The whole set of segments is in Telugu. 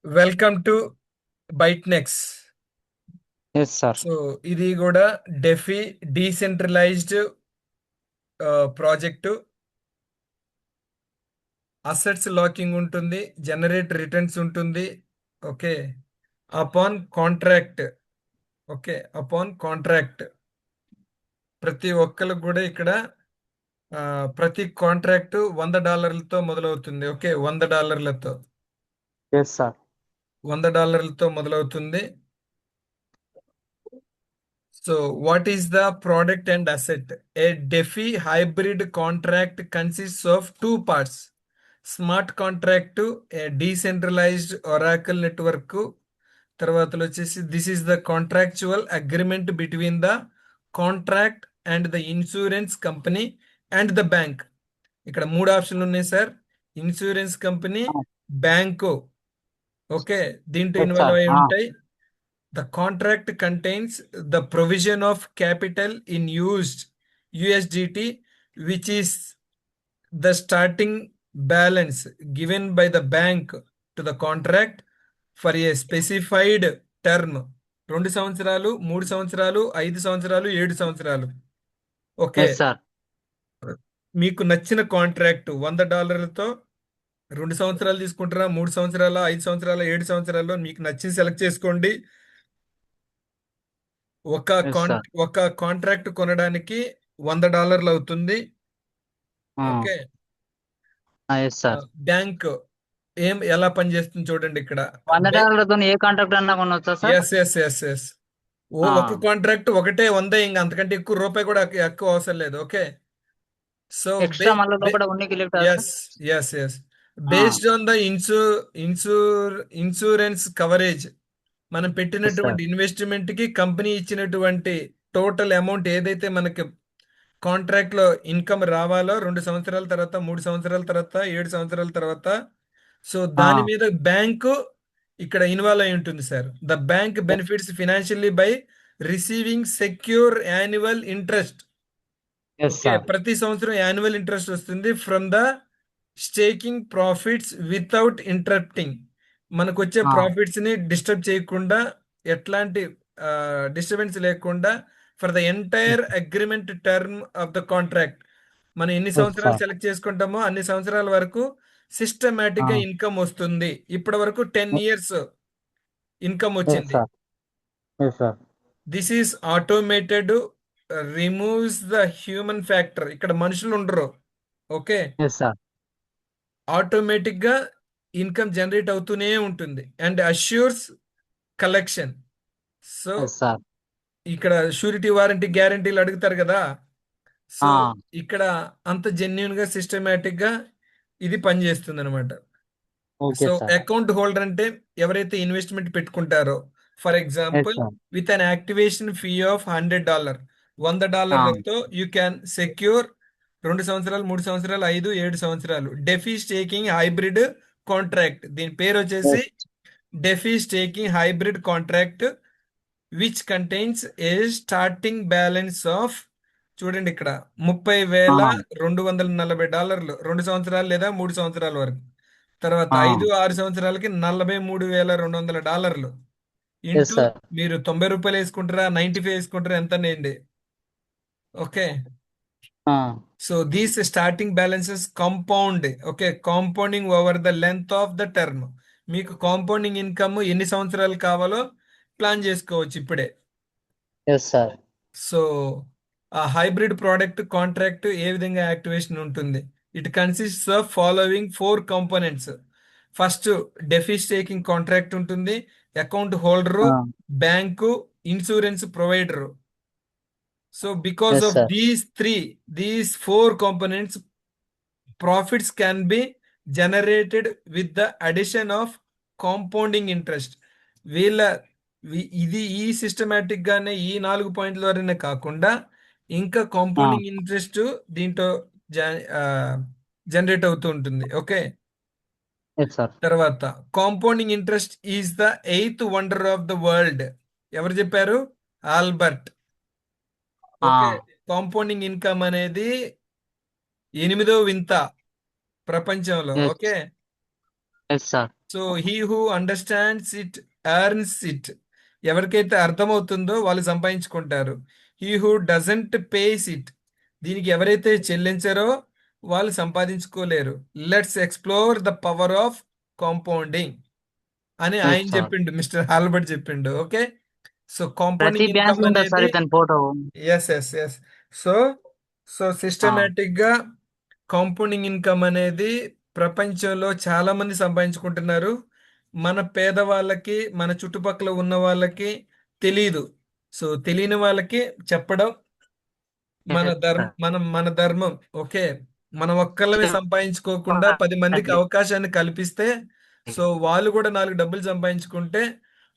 Welcome to Bytenex. Yes sir. So ఇది కూడా DeFi decentralised project. Assets locking ఉంటుంది, జనరేట్ రిటర్న్స్ ఉంటుంది. Okay, upon contract. Okay, upon contract ప్రతి ఒక్కరికి కూడా ఇక్కడ ప్రతి కాంట్రాక్ట్ $100 మొదలవుతుంది. Okay, $100 yes sir. $100 మొదలవుతుంది. So, what is the product and asset? A DeFi hybrid contract consists of two parts. Smart contract, a decentralized Oracle network. తర్వాతలో వచ్చేసి this is the contractual agreement between the contract and the insurance company and the bank. ఇక్కడ మూడు ఆప్షన్లు ఉన్నాయి sir. Insurance company, bank. Okay, దీంట్లో ఎస్ ఇన్వాల్వ్ సార్. అయి ఉంటాయి. The contract contains the provision of capital in used USDT, which is the starting balance given by the bank to the contract for a specified term. 2 సంవత్సరాలు, 3 సంవత్సరాలు, 5 సంవత్సరాలు, 7 సంవత్సరాలు. Okay, yes sir. మీకు నచ్చిన కాంట్రాక్ట్ $100తో 2 సంవత్సరాలు తీసుకుంటారా, 3 సంవత్సరాల, 5 సంవత్సరాల, 7 సంవత్సరాల్లో మీకు నచ్చింది సెలెక్ట్ చేసుకోండి. ఒక ఎస్ సార్. ఒక కాంట్రాక్ట్ కొనడానికి $100 అవుతుంది. Okay, yes sir. బ్యాంక్ ఎలా పనిచేస్తుంది చూడండి ఇక్కడ. $100తో ఏ కాంట్రాక్ట్ అన్నా కొనవచ్చా sir? Yes yes yes yes. ఒక ఆ, కాంట్రాక్ట్ ఒకటే 100, ఇంకా అంతకంటే ఎక్కువ రూపాయి కూడా ఎక్కువ అవసరం లేదు. ఓకే, సో ఎక్స్ట్రా మళ్ళీ లోపల ఉన్నికి lift sir. Yes yes yes ఆ, based on the insurance coverage, మనం ఎస్ సార్. పెట్టినటువంటి ఇన్వెస్ట్మెంట్ కి కంపెనీ ఇచ్చినటువంటి టోటల్ అమౌంట్ ఏదైతే మనకి కాంట్రాక్ట్ లో ఇన్కమ్ రావాలో 2 సంవత్సరాల తర్వాత, 3 సంవత్సరాల తర్వాత, 7 సంవత్సరాల తర్వాత, సో దాని ఆ, మీద బ్యాంకు ఇక్కడ ఇన్వాల్వ్ అయి ఉంటుంది sir. The bank benefits financially by receiving secure annual interest. Yes okay, sir. ప్రతి సంవత్సరం యాన్యువల్ ఇంట్రెస్ట్ వస్తుంది from the staking profits without interrupting. మనకు వచ్చే ఆ, ప్రాఫిట్స్ ని డిస్టర్బ్ చేయకుండా, ఎట్లాంటి డిస్టర్బెన్స్ లేకుండా, for the entire agreement term of the contract. మనం ఎన్ని ఎస్ సంవత్సరాలు సార్. సెలెక్ట్ చేసుకుంటామో అన్ని సంవత్సరాల వరకు ఆ, సిస్టమేటిక్ గా ఇన్కమ్ వస్తుంది. ఇప్పటి వరకు 10 years ఇన్కమ్ ఎస్ వచ్చింది. Sir. Yes sir. This is automated, removes the human factor. ఇక్కడ మనుషులు ఉండరు. Okay, yes sir. ఆటోమేటిక్ గా ఇన్కమ్ జనరేట్ అవుతూనే ఉంటుంది and assures collection. So yes sir. ఇక్కడ షూరిటీ, వారంటీ, గ్యారంటీలు అడుగుతారు కదా. సో ఆ, ఇక్కడ అంత జెన్యున్ గా సిస్టమేటిక్ గా ఇది పనిచేస్తుంది అనమాట. Okay so sir. Account holder అంటే ఎవరైతే ఇన్వెస్ట్మెంట్ పెట్టుకుంటారో, for yes example sir. With an activation fee of $100, ఆ, $100తో యూ క్యాన్ సెక్యూర్ 2 సంవత్సరాలు, 3 సంవత్సరాలు, 5, 7 సంవత్సరాలు డెఫీ స్టేకింగ్ హైబ్రిడ్ కాంట్రాక్ట్. దీని పేరు వచ్చేసి yes. DeFi staking hybrid contract which contains a starting balance of, చూడండి ఇక్కడ, ముప్పై ఆ, వేల 240 డాలర్లు 2 సంవత్సరాలు లేదా 3 సంవత్సరాల వరకు. తర్వాత ఆ, 5, 6 సంవత్సరాలకి $43,200 ఎస్ ఇంటూ, సార్. మీరు $90 వేసుకుంటారా, 95 వేసుకుంటారా, ఎంత అండి. ఓకే, ఆ, so these starting balances compound. Okay, compounding over the length of the term. మీకు కాంపౌండింగ్ ఇన్కమ్ ఎన్ని సంవత్సరాలు కావాలో ప్లాన్ చేసుకోవచ్చు ఇప్పుడే. Yes sir. సో ఆ హైబ్రిడ్ ప్రోడక్ట్ కాంట్రాక్ట్ ఏ విధంగా యాక్టివేషన్ ఉంటుంది? It consists of following 4 components. First, DeFi staking contract ఉంటుంది, అకౌంట్ హోల్డరు, ఆ, bank, insurance provider. So because yes of sir. These 4 components, profits can be generated with the addition of compounding interest. వీళ్ళ ఇది ఈ సిస్టమేటిక్ గానే ఈ 4 పాయింట్ల ద్వారానే కాకుండా ఇంకా ఆ, కాంపౌండింగ్ ఇంట్రెస్ట్ దీంట్లో జనరేట్ అవుతూ ఉంటుంది. Okay, yes sir. తర్వాత compounding interest is the 8th wonder of the world. ఎవరు చెప్పారు? ఆల్బర్ట్. ఆ, ఓకే, కాంపౌండింగ్ ఇన్కమ్ అనేది 8వ వింత ప్రపంచంలో. Yes. Okay, yes sir. So he who understands it earns it. ఎవరికైతే అర్థమవుతుందో వాళ్ళు సంపాదించుకుంటారు. He who doesn't pays it. దీనికి ఎవరైతే చెల్లించారో వాళ్ళు సంపాదించుకోలేరు. Let's explore the power of compounding అని ఎస్ ఆయన సార్. చెప్పిండు, మిస్టర్ హాల్బర్ట్ చెప్పిండు. ఓకే. సో ప్రతి కాంపౌండింగ్ బ్యాంక్ ఇన్కమ్ లో ఉంటుంది సార్ అనేది, ఇతని ఫోటో. Yes yes yes. So so ఆ, సిస్టమేటిక్ గా కాంపౌండింగ్ ఇన్కమ్ అనేది ప్రపంచంలో చాలా మంది సంపాదించుకుంటున్నారు. మన పేదవాళ్ళకి, మన చుట్టుపక్కల ఉన్న వాళ్ళకి తెలియదు. సో తెలియని వాళ్ళకి చెప్పడం మన ఎస్ ధర్మం, సార్. మన ధర్మం. ఓకే. మనం ఒక్కళ్ళమే సంపాదించుకోకుండా 10 మందికి చెప్పాలి. అవకాశాన్ని కల్పిస్తే, సో వాళ్ళు కూడా 4 డబ్బులు సంపాదించుకుంటే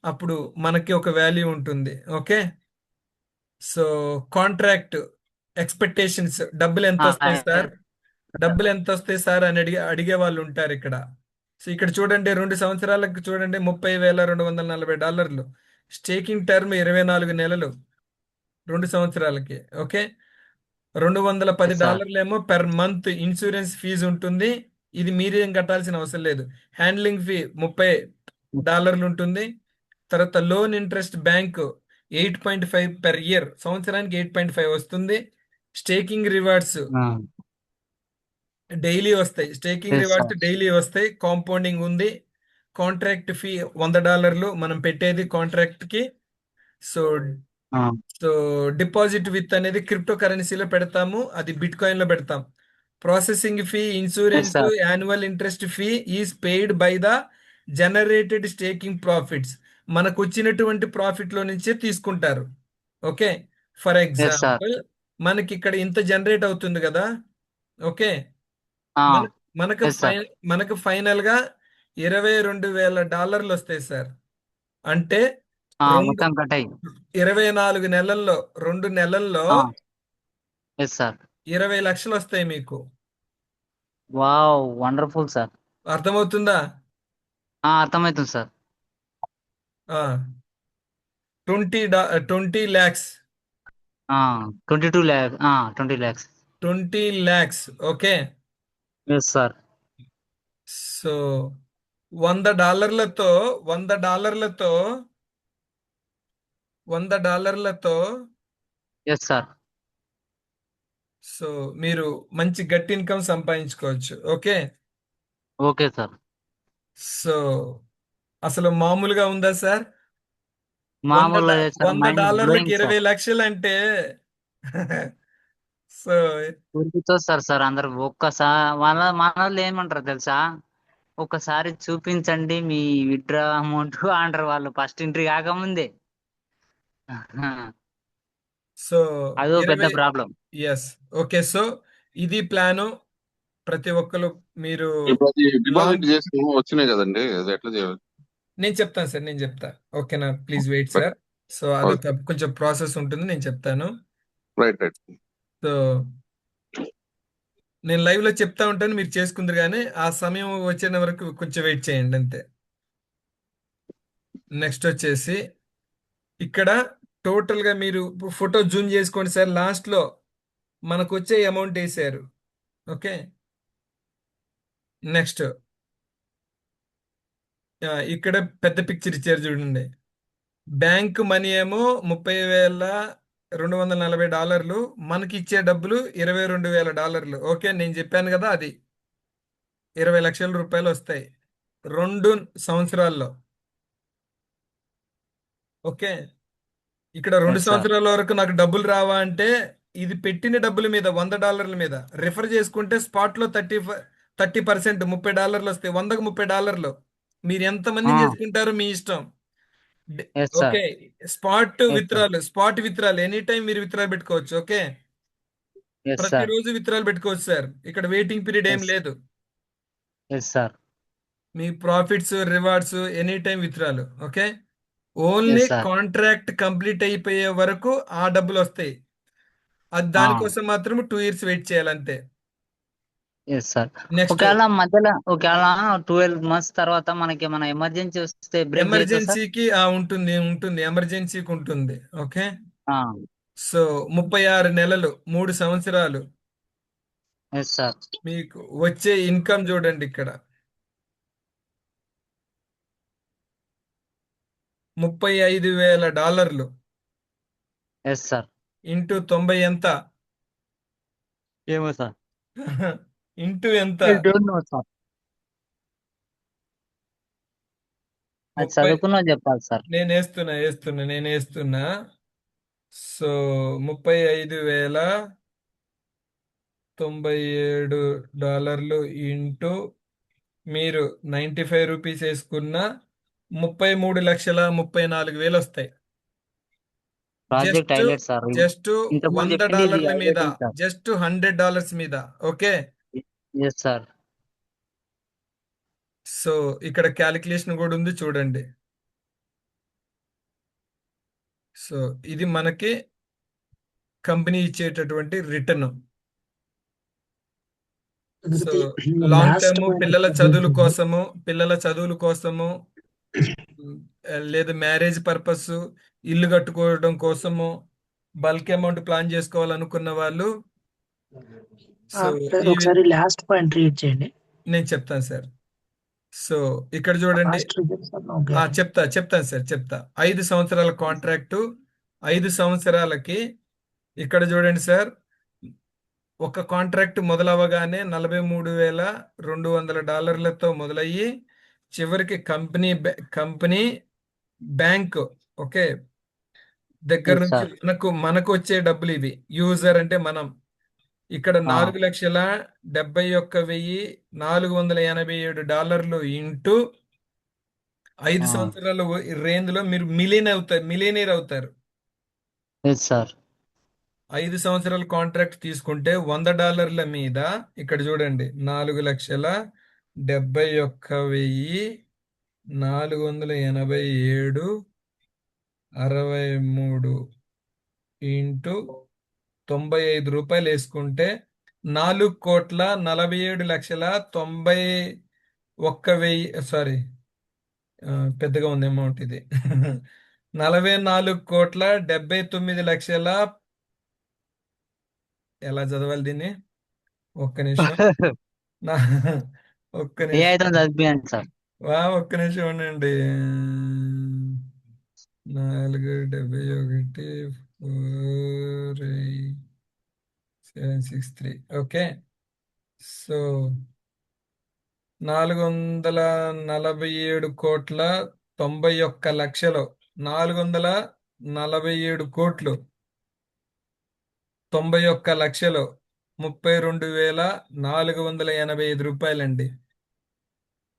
అప్పుడు మనకి ఒక వాల్యూ ఉంటుంది. ఓకే. సో కాంట్రాక్ట్ ఎక్స్పెక్టేషన్స్, డబ్బులు ఎంత ఆ, వస్తాయి సార్, సార్. డబ్బులు ఎంత వస్తాయి సార్ అని అడిగే వాళ్ళు ఉంటారు ఇక్కడ. సో ఇక్కడ చూడండి, 2 సంవత్సరాలకు చూడండి, $30,240. స్టేకింగ్ టర్మ్ 24 నెలలు, 2 సంవత్సరాలకి. ఓకే. రెండు వందల పది ఎస్ సార్. డాలర్లు ఏమో పెర్ మంత్ ఇన్సూరెన్స్ ఫీజు ఉంటుంది. ఇది మీరేం కట్టాల్సిన అవసరం లేదు. హ్యాండ్లింగ్ ఫీ $30 ఉంటుంది. తర్వాత loan interest bank 8.5 per year, సంవత్సరానికి 8.5 వస్తుంది. స్టేకింగ్ రివార్డ్స్ డైలీ వస్తాయి. Staking yes rewards sir. Daily వస్తాయి. కాంపౌండింగ్ ఉంది. కాంట్రాక్ట్ ఫీ $100 మనం పెట్టేది కాంట్రాక్ట్ కి. సో సో డిపాజిట్ విత్ అనేది క్రిప్టో కరెన్సీలో పెడతాము, అది బిట్ కాయిన్ లో పెడతాం. Processing fee, yes insurance, sir. Annual interest fee is paid by the generated staking profits. మనకు వచ్చినటువంటి ప్రాఫిట్ లో నుంచే తీసుకుంటారు. Okay. For yes sir. Example, మనకి ఇక్కడ ఇంత జనరేట్ అవుతుంది కదా. ఓకే. మన మనకు ఎస్ సార్. మనకు ఫైనల్ గా $22,000 వస్తాయి సార్. అంటే రెండు మొత్తం కట్ అయ్యి. 24 నెలల్లో, 2 నెలల్లో ఎస్ సార్. 20 లక్షలు వస్తాయి మీకు. Wow, wonderful sir. అర్థమవుతుందా? అర్థమవుతుంది సార్. ఆ 20 lakhs, 22 lakh 20 lakhs. 20 lakhs. Okay. Yes sir. So 100 డాలర్లతో, 100 డాలర్లతో, 100 డాలర్లతో ఎస్ సార్. సో మీరు మంచి గట్టి ఇన్కమ్ సంపాదించుకోవచ్చు. ఓకే. Okay sir. సో అసలు మామూలుగా ఉందా సార్? వంద మామూలు డా- లేదు సార్, వంద మైండ్ డాలర్లకి బ్లోయింగ్ సార్. 20 లక్షలు అంటే సో చూస్తారు సార్ అందరు. ఒక్కసారి మన వాళ్ళు ఏమంటారు తెలుసా? ఒకసారి చూపించండి మీ విత్డ్రా అమౌంట్ అంటారు వాళ్ళు ఫస్ట్ ఎంట్రీ కాకముందే. సో అదో పెద్ద 20. ప్రాబ్లం. ఎస్. ఓకే. సో ఇది ప్లాను. ప్రతి ఒక్కరు మీరు ఇప్పుడు అది లాంగ్, డిపాజిట్ చేసి వచ్చినాయి కదండి, అది ఎట్లా చేయాలి? నేను చెప్తాను సార్, నేను చెప్తా. ఓకేనా, please wait right. Sir. So అదొక కొంచెం ప్రాసెస్ ఉంటుంది, నేను చెప్తాను. రైట్. సో నేను లైవ్ లో చెప్తా ఉంటాను, మీరు చేసుకుందరు కానీ ఆ సమయం వచ్చే వరకు కొంచెం వెయిట్ చేయండి అంతే. నెక్స్ట్ వచ్చేసి ఇక్కడ టోటల్ గా మీరు ఫోటో జూమ్ చేసుకోండి సార్. లాస్ట్ లో మనకు వచ్చే అమౌంట్ వేసారు. ఓకే. నెక్స్ట్ ఇక్కడ పెద్ద పిక్చర్ ఇచ్చారు చూడండి. బ్యాంక్ మనీ ఏమో $30,240. మనకి ఇచ్చే డబ్బులు $22,000. ఓకే, నేను చెప్పాను కదా, అది 20 లక్షల రూపాయలు వస్తాయి 2 సంవత్సరాల్లో. ఓకే. ఇక్కడ రెండు ఎస్ సార్. సంవత్సరాల వరకు నాకు డబ్బులు రావా అంటే, ఇది పెట్టిన డబ్బుల మీద, $100 మీద రిఫర్ చేసుకుంటే స్పాట్ లో 30% $30 వస్తాయి. 100కు $30. మీరు ఎంత మందిని చేసుకుంటారో మీ ఇష్టం. Yes sir. Okay. Spot yes sir. Withdrawal, spot withdrawal any time మీరు విత్డ్రాల్ పెట్టుకోవచ్చు. ఓకే. Yes sir. ప్రతిరోజు విత్డ్రాల్ పెట్టుకోవచ్చు సార్. ఇక్కడ వెయిటింగ్ పీరియడ్ ఏం ఎస్. లేదు. Yes sir. మీ profits, rewards any time withdrawal. Okay. Only yes sir. Contract complete అయిపోయే వరకు ఆ డబ్బులు వస్తాయి. అది దానికోసం మాత్రం 2 ఇయర్స్ వెయిట్ చేయాలంతే. Yes sir. నెక్స్ట్ ఒకవేళ మధ్యలో ఒకవేళ 12 మంత్స్ తర్వాత మనకి మన ఎమర్జెన్సీ వస్తే బ్రేక్ చేయొచ్చా సార్? ఎమర్జెన్సీకి ఉంటుంది, ఉంటుంది, ఎమర్జెన్సీకి ఉంటుంది. ఓకే. ఆ, సో 36 నెలలు, 3 సంవత్సరాలు ఎస్ సార్. మీకు వచ్చే ఇన్కమ్ చూడండి ఇక్కడ. $35,000 ఎస్ సార్. ఇంటూ 90 ఎంత? ఏమో సార్. ఇంటూ ఎంత? I don't know sir. అది 30. చదువుకున్నా చెప్పాలి సార్. నేను వేస్తున్నా. సో $35,097 ఇంటూ మీరు 95 రూపీస్ వేసుకున్న 33,34,000 వస్తాయి. Project just highlight sir. Just ఇంతకుముందు వంద చెప్పింది ఇది డాలర్ల మీద, హైలైటింగ్ సార్. జస్ట్ $100 మీద. ఓకే. Yes sir. సో ఇక్కడ క్యాలిక్యులేషన్ కూడా ఉంది చూడండి. సో ఇది మనకి కంపెనీ ఇచ్చేటటువంటి return. So long last term point పిల్లల చదువుల కోసము, లేదా మ్యారేజ్ పర్పస్, ఇల్లు కట్టుకోవడం కోసము, బల్క్ అమౌంట్ ప్లాన్ చేసుకోవాలనుకున్న వాళ్ళు. సో ఒకసారి లాస్ట్ పాయింట్ రీడ్ చేయండి. నేను చెప్తాను సార్. సో ఇక్కడ చూడండి. Last read okay. చెప్తాను సార్. 5 సంవత్సరాల కాంట్రాక్టు, 5 సంవత్సరాలకి ఇక్కడ చూడండి సార్. ఒక కాంట్రాక్ట్ మొదలవగానే $43,200 మొదలయ్యి చివరికి కంపెనీ బ్యాంక్ ఓకే దగ్గర Yes, నుంచి sir. మనకు వచ్చే డబ్బులు ఇవి. యూజర్ అంటే మనం. ఇక్కడ Ah. $4,71,487 into 5 Ah. సంవత్సరాల రేంజ్ లో మీరు మిలియనీర్ అవుతారు. Yes sir. 5 సంవత్సరాల కాంట్రాక్ట్ తీసుకుంటే $100 మీద ఇక్కడ చూడండి 4,71,487.63 ఇంటూ 95 రూపాయలు వేసుకుంటే 4,47,90,91,000. సారీ, పెద్దగా ఉంది అమౌంట్ ఇది. 44,79,00,000. ఎలా చదవాలి దీన్ని? ఒక్క నిమిషం. ఒక్క ఏ నిమిషం. అయితే చదివించండి సార్. ఒక్క నిమిషం ఉండండి. 4,70,4,763. ఓకే. సో 447,91,00,000. 447 కోట్లు 91,00,000 32,485 రూపాయలండి.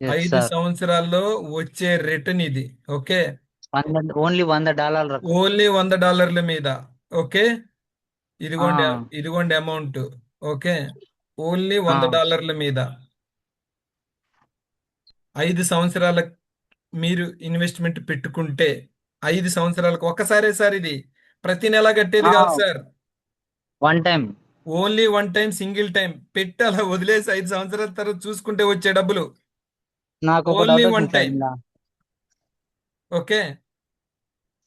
Yes 5 sir. సంవత్సరాల్లో వచ్చే రిటర్న్ ఇది. ఓకే. ఓన్లీ $100. ఓన్లీ $100 మీద. ఓకే. Ah. ఇదిగోండి అమౌంట్. ఓకే. ఓన్లీ $100 మీద 5 సంవత్సరాల మీరు ఇన్వెస్ట్మెంట్ పెట్టుకుంటే 5 సంవత్సరాలకు ఒక్కసారే సార్. ఇది ప్రతి నెల కట్టేది కాదు sir. One time. Only one time, single time పెట్టి అలా వదిలేసి 5 సంవత్సరాల తర్వాత చూసుకుంటే వచ్చే డబ్బులు. నాకు ఒక ఓన్లీ డౌట్ వన్ వచ్చింది సార్ టైం. ఇలా. ఓకే.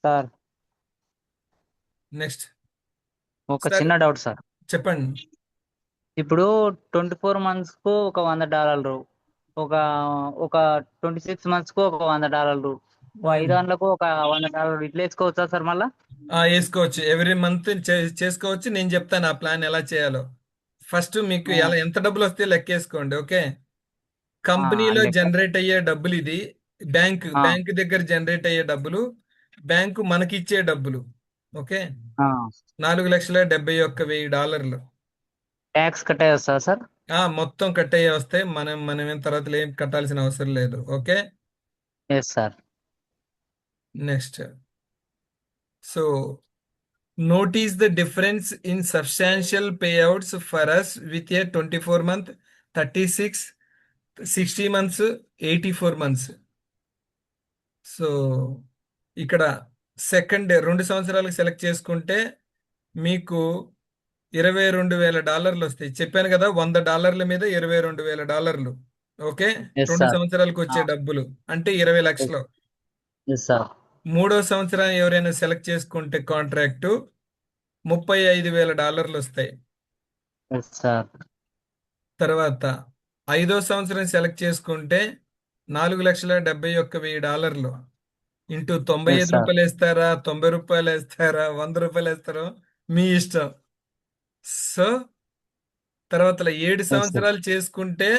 సార్ నెక్స్ట్ ఒక సార్ చిన్న డౌట్ సార్. చెప్పండి. ఇప్పుడు 24 months కు ఒక $100, ఒక ఒక 26 months కు ఒక $100, ఓ 5 గంటలకు ఒక $100 ఇట్లా వేసుకోవచ్చా సార్ మళ్ళా? వేసుకోవచ్చు. ఎవ్రీ మంత్ చేసుకోవచ్చు. నేను చెప్తాను ఆ ప్లాన్ ఎలా చేయాలో. ఫస్ట్ మీకు ఆ. ఎంత డబ్బులు వస్తే లెక్కేసుకోండి. ఓకే. కంపెనీలో లెక్క. జనరేట్ అయ్యే డబ్బులు ఇది. బ్యాంక్ ఆ. దగ్గర జనరేట్ అయ్యే డబ్బులు, బ్యాంకు మనకిచ్చే డబ్బులు. ఓకే. $4,71,000. ట్యాక్స్ కట్ అయ్యొస్తా సార్? మొత్తం కట్ అయ్యే వస్తాయి. మనం ఏం తర్వాత ఏం కట్టాల్సిన అవసరం లేదు. Okay. Yes sir. Next. So notice the difference in substantial payouts for us with a 24 month, 36, 60 months, 84 months. So ఇక్కడ సెకండ్ 2 సంవత్సరాలకు సెలెక్ట్ చేసుకుంటే మీకు $22,000 వస్తాయి. చెప్పాను కదా, $100 మీద $22,000. ఓకే. Yes, 2 sir. సంవత్సరాలకు వచ్చే డబ్బులు అంటే 20 లక్షలు. Yes sir. 3వ సంవత్సరం ఎవరైనా సెలెక్ట్ చేసుకుంటే కాంట్రాక్టు $35,000 వస్తాయి. Yes sir. తర్వాత 5వ సంవత్సరం సెలెక్ట్ చేసుకుంటే $4,71,000. Into 95 yes sir. రూపాయలు వేస్తారా, 90 రూపాయలు వేస్తారా, 100 రూపాయలు వేస్తారో మీ ఇష్టం. సో తర్వాత 7 ఎస్ సార్. సంవత్సరాలు చేసుకుంటే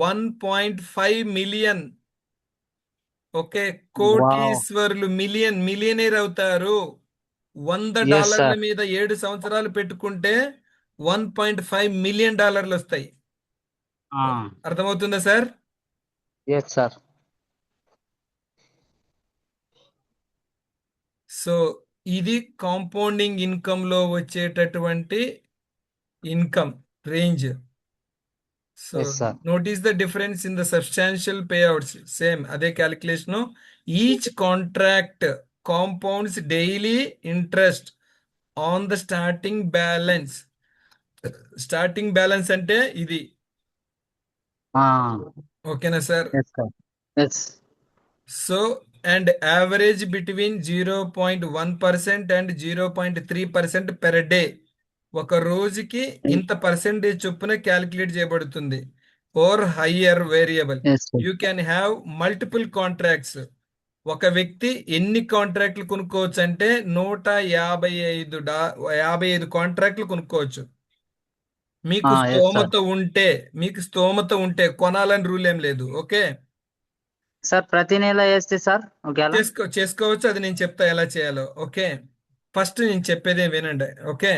1.5 మిలియన్, ఓకే, వావ్. కోటీశ్వరులు, మిలియనేర్ అవుతారు. $100 ఎస్ సార్. మీద 7 సంవత్సరాలు పెట్టుకుంటే $1.5 మిలియన్ వస్తాయి. అర్థమవుతుందా సార్? Yes sir. సో ఇది కాంపౌండింగ్ ఇన్కమ్ లో వచ్చేటటువంటి income range. So yes sir. Notice the difference in the substantial payouts. Same అదే calculation. Each contract compounds daily interest on the starting balance. Starting balance అంటే ఇది, ఓకేనా sir? Yes sir. Yes. So and average between 0.1% and 0.3% per day. ఒక రోజుకి ఇంత పర్సెంటేజ్ చొప్పున క్యాలిక్యులేట్ చేయబడుతుంది. Or higher variable. Yes sir. You can have multiple contracts. ఒక వ్యక్తి ఎన్ని కాంట్రాక్ట్లు కొనుక్కోవచ్చు అంటే 155 కాంట్రాక్ట్లు కొనుక్కోవచ్చు. మీకు ఎస్ సార్. స్తోమత ఉంటే కొనాలని రూల్ ఏం లేదు. ఓకే, సార్ ప్రతి నెల వేస్తే సార్ ఒకవేళ చేసుకోవచ్చు. అది నేను చెప్తా ఎలా చేయాలో. ఓకే, ఫస్ట్ నేను చెప్పేదే వినండి. ఓకే,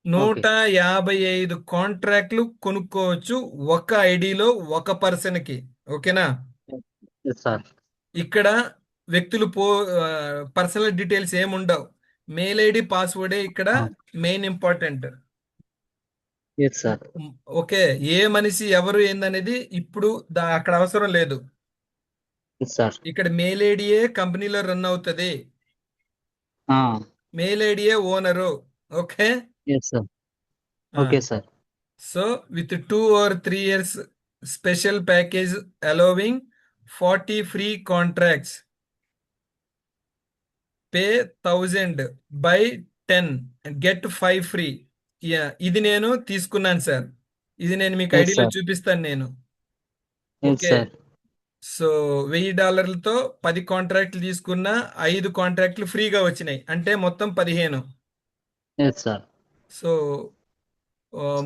ఓకే 155 కాంట్రాక్ట్లు కొనుక్కోవచ్చు ఒక ఐడిలో ఒక పర్సన్ కి. ఓకేనా? Yes sir. ఇక్కడ వ్యక్తులు పర్సనల్ డీటెయిల్స్ ఏముండవు. మెయిల్ ఐడి పాస్వర్డే ఇక్కడ main important. Yes sir. Okay, ఏ మనిషి ఎవరు ఏందనేది ఇప్పుడు అక్కడ అవసరం లేదు. Yes sir. ఇక్కడ మెయిల్ ఐడియే కంపెనీలో రన్ అవుతుంది. మెయిల్ ఐడియే owner. Okay, yes sir. Okay sir. So with 2 or 3 years special package allowing 40 free contracts, pay 1000 buy 10 get 5 free. ఇది నేను తీసుకున్నాను సార్. ఇది నేను మీకు Yes, ఐడిలో sir. చూపిస్తాను నేను. Yes okay, sir. సో $1000తో 10 కాంట్రాక్ట్లు తీసుకున్నా, 5 కాంట్రాక్ట్లు ఫ్రీగా వచ్చినాయి, అంటే మొత్తం 15. Yes sir. సో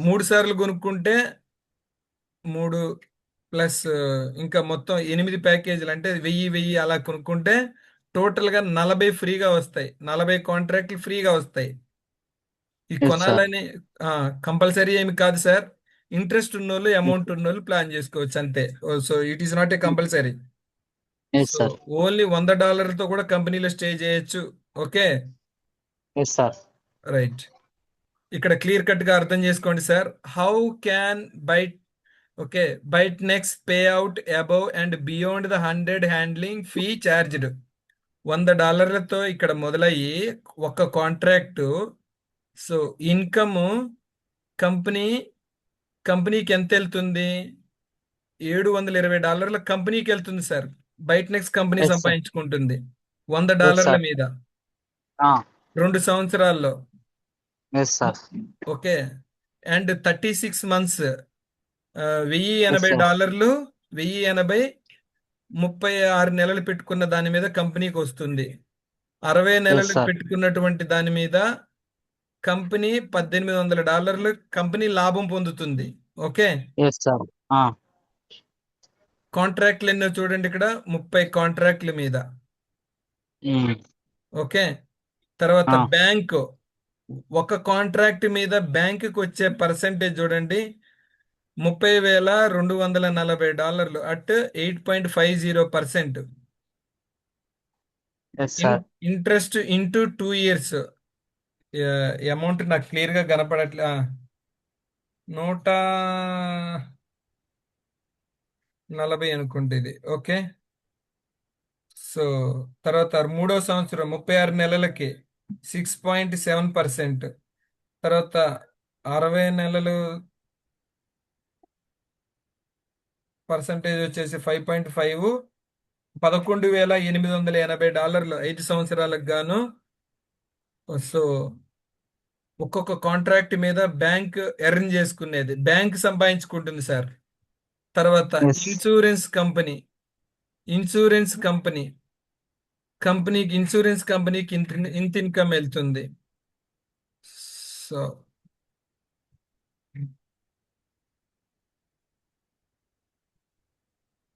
3 సార్లు కొనుక్కుంటే 3 ప్లస్ ఇంకా మొత్తం 8 ప్యాకేజీలు, అంటే 1000 అలా కొనుక్కుంటే టోటల్గా 40 ఫ్రీగా వస్తాయి. 40 కాంట్రాక్ట్లు ఫ్రీగా వస్తాయి. ఈ Yes, sir. కొనాలని కంపల్సరీ ఏమి కాదు సార్. ఇంట్రెస్ట్ ఉన్నోళ్ళు, అమౌంట్ ఉన్నోళ్ళు ప్లాన్ చేసుకోవచ్చు అంతే. So it is not a compulsory. Yes so sir. Only $100తో కూడా కంపెనీలో స్టే చేయొచ్చు. Okay, yes sir. రైట్. ఇక్కడ క్లియర్ కట్ గా అర్థం చేసుకోండి sir. How can okay Bytenex pay out above and beyond the 100 handling fee charged. $100తో ఇక్కడ మొదలయ్యి ఒక కాంట్రాక్ట్. సో ఇన్కమ్ కంపెనీకి ఎంత వెళ్తుంది? $720 కంపెనీకి వెళ్తుంది సార్. బైట్ నెక్స్ట్ కంపెనీ Yes, sir. సంపాదించుకుంటుంది Yes, $100 sir. మీద 2 సంవత్సరాల్లో. Yes sir. Okay, and 36 months, Yes, sir. $1080, 1080 36 నెలలు పెట్టుకున్న దాని మీద కంపెనీకి వస్తుంది. 60 నెలలు sir. పెట్టుకున్నటువంటి దాని మీద కంపెనీ $1800 కంపెనీ లాభం పొందుతుంది. Okay, yes sir. కాంట్రాక్ట్లు ఎన్నో చూడండి ఇక్కడ, 30 కాంట్రాక్ట్ల మీద. ఓకే, తర్వాత Ah. బ్యాంక్, ఒక కాంట్రాక్ట్ మీద బ్యాంకుకి వచ్చే పర్సెంటేజ్ చూడండి, $30,240 at 8.50%. Yes sir. Interest into 2 years. Amount నాకు క్లియర్ గా కనపడట్లే. 140 అనుకుంటే ఇది. ఓకే, సో తర్వాత 3వ సంవత్సరం 36 నెలలకి 6.7%. తర్వాత 60 నెలలు పర్సంటేజ్ వచ్చేసి 5.5, $11,880 5 సంవత్సరాలకు గాను. సో ఒక్కొక్క కాంట్రాక్ట్ మీద బ్యాంక్ ఎర్న్ చేసుకునేది, బ్యాంక్ సంపాదించుకుంటుంది సార్. తర్వాత Yes. ఇన్సూరెన్స్ కంపెనీ కంపెనీకి ఇన్సూరెన్స్ కంపెనీకి ఇంత ఇన్కమ్ వెళ్తుంది. సో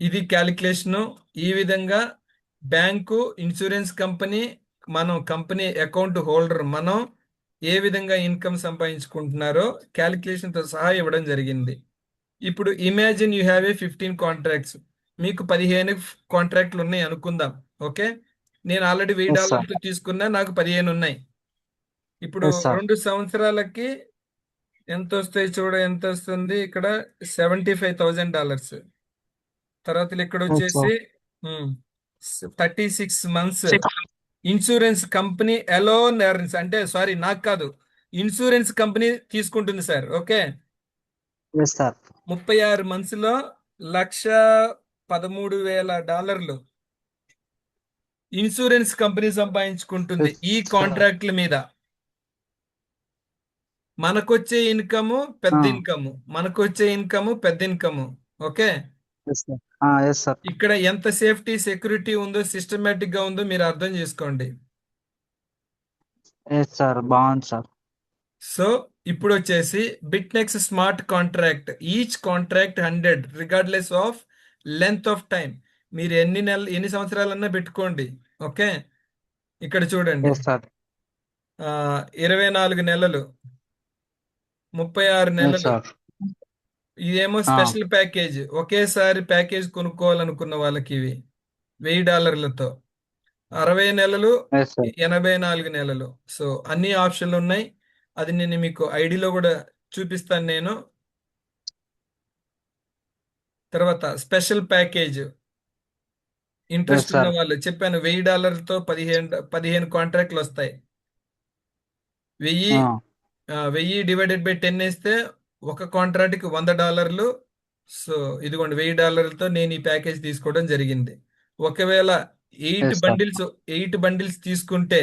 ఇది క్యాలిక్యులేషను. ఈ విధంగా బ్యాంకు, ఇన్సూరెన్స్ కంపెనీ, మనం కంపెనీ అకౌంట్ హోల్డర్ మనం ఏ విధంగా ఇన్కమ్ సంపాదించుకుంటున్నారో క్యాలిక్యులేషన్తో సహా ఇవ్వడం జరిగింది. ఇప్పుడు imagine you have a 15 contracts. మీకు 15 కాంట్రాక్ట్లు ఉన్నాయి అనుకుందాం. ఓకే, నేను ఆల్రెడీ ఎస్ సార్. $1000 తీసుకున్నా, నాకు 15 ఉన్నాయి. ఇప్పుడు ఎస్ సార్. 2 సంవత్సరాలకి ఎంత వస్తాయి చూడ, ఎంత వస్తుంది ఇక్కడ $75,000. తర్వాత ఇక్కడ ఎస్ వచ్చేసి sir. 36 months insurance company alone earns, అంటే సారీ నాకు కాదు, ఇన్సూరెన్స్ కంపెనీ తీసుకుంటుంది sir. Okay, yes sir. 36 months లో $113,000 ఇన్సూరెన్స్ కంపెనీ సంపాదించుకుంటుంది ఎస్ ఈ సార్. కాంట్రాక్ట్ల మీద. మనకొచ్చే ఇన్కమ్ పెద్ద ఆ. ఇన్కమ్, మనకొచ్చే ఇన్కమ్ పెద్ద income. Okay, yes sir. Yes sir. ఇక్కడ ఎంత సేఫ్టీ సెక్యూరిటీ ఉందో, సిస్టమేటిక్ గా ఉందో మీరు అర్థం చేసుకోండి. Yes sir. బాగుంది సార్. సో ఇప్పుడు వచ్చేసి Bitnex smart contract, each contract 100 regardless of length of time. మీరు ఎన్ని సంవత్సరాలన్నా పెట్టుకోండి. ఓకే, ఇక్కడ చూడండి, ఎస్ సార్. 24 నెలలు, 36 ఎస్ నెలలు. సార్. ఇదేమో స్పెషల్ ప్యాకేజ్, ఒకేసారి ప్యాకేజ్ కొనుక్కోవాలనుకున్న వాళ్ళకి ఇవి $1000. 60 నెలలు, ఎస్ సార్. 84 నెలలు. సో అన్ని ఆప్షన్లు ఉన్నాయి. అది నేను మీకు ఐడిలో కూడా చూపిస్తాను నేను. తర్వాత స్పెషల్ ప్యాకేజ్, ఇంట్రెస్ట్ Yes, ఉన్న sir. వాళ్ళు చెప్పాను, $1000తో 15 కాంట్రాక్ట్లు వస్తాయి. 1000 1000 డివైడెడ్ బై 10 వేస్తే ఒక కాంట్రాక్ట్కి $100. సో ఇదిగోండి, $1000తో నేను ఈ ప్యాకేజ్ తీసుకోవడం జరిగింది. ఒకవేళ 8 Yes, sir. బండిల్స్ 8 బండిల్స్ తీసుకుంటే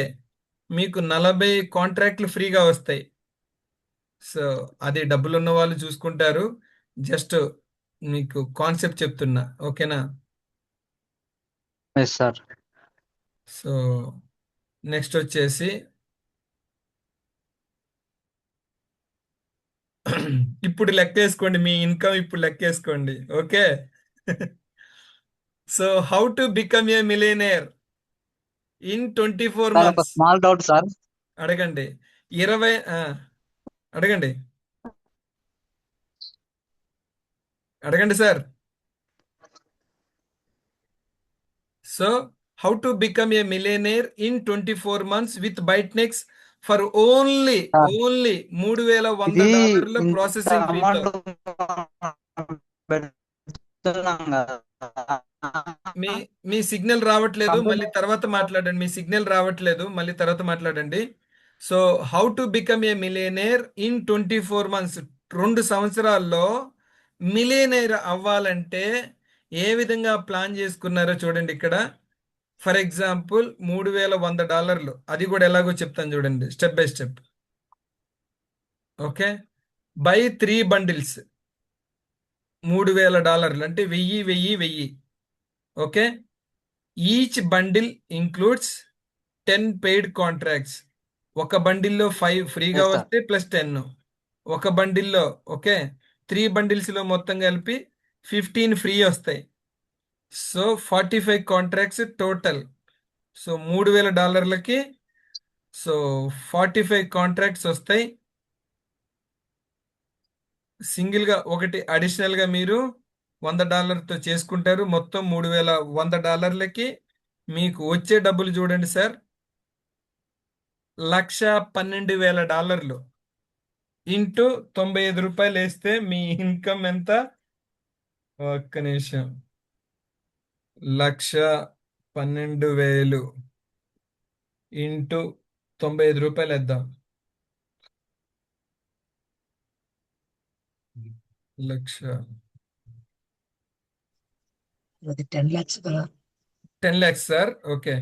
మీకు 40 కాంట్రాక్ట్లు ఫ్రీగా వస్తాయి. సో అది డబ్బులు ఉన్న వాళ్ళు చూసుకుంటారు. జస్ట్ మీకు కాన్సెప్ట్ చెప్తున్నా. ఓకేనా? Yes, sir. సో నెక్స్ట్ వచ్చేసి ఇప్పుడు లెక్కేసుకోండి, మీ ఇన్కమ్ ఇప్పుడు లెక్కేసుకోండి. Okay, so how to become a millionaire in 24 sir, ఒక months? Small doubt sir. అడగండి. 20 అడగండి, అడగండి sir. So how to become a millionaire in 24 months with Bytenex for only sir, ఇది $3,100 ఇంత ప్రాసెసింగ్ ఫీతో. అమౌంట్ పెడుతున్నాం కదా. మీ మీ సిగ్నల్ రావట్లేదు, కంపెనీ మళ్ళీ తర్వాత మాట్లాడండి. మీ సిగ్నల్ రావట్లేదు, మళ్ళీ తర్వాత మాట్లాడండి. So how to become a millionaire in 24 months, 2 సంవత్సరాల్లో మిలియనేర్ అవ్వాలంటే ఏ విధంగా ప్లాన్ చేసుకున్నారో చూడండి ఇక్కడ. ఫర్ ఎగ్జాంపుల్ $3,100, అది కూడా ఎలాగో చెప్తాను చూడండి, step by step. Okay, by 3 bundles, $3,000 అంటే 1000. Okay, each bundle includes 10 paid contracts. ఒక బండిల్లో 5 ఫ్రీగా Yes, sir. వస్తే ప్లస్ 10 ఒక బండిల్లో. ఓకే, 3 bundles మొత్తం కలిపి 15 ఫ్రీ వస్తాయి. So 45 contracts total. సో $3,000కి సో 45 కాంట్రాక్ట్స్ వస్తాయి. సింగిల్ గా ఒకటి అడిషనల్ గా మీరు $100తో చేసుకుంటారు. మొత్తం $3,100కి మీకు వచ్చే డబ్బులు చూడండి సార్, $112,000 ఇంటూ $95 వేస్తే మీ ఇన్కమ్ ఎంత? ఒక్క నిమిషం, 112,000 ఇంటూ $95 వేద్దాం. లక్ష అది 10 lakhs కదా. 10 lakhs sir. Okay,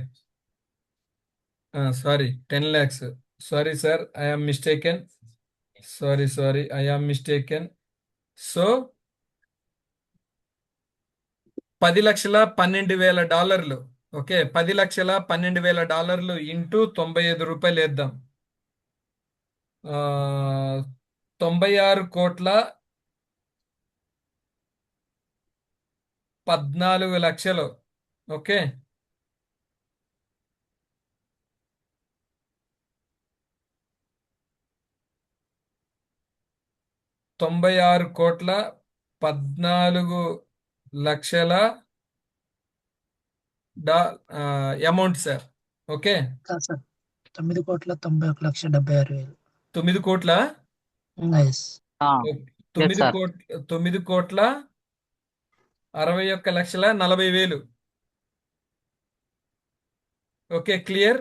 sorry 10 lakhs. Sorry sir, I am mistaken. Sorry I am mistaken. So $10,12,000 okay, 10,12,000 into 95 రూపాయలు వేద్దాం. 96,14,00,000. Okay, 96,14,00,000 amount sir. ఓకే, కాదు సార్, 9,91,76,000. 9 కోట్ల నైస్. ఆ, ఎస్ 9 సార్. కోట్ల 9,61,41,40,000. Okay, clear.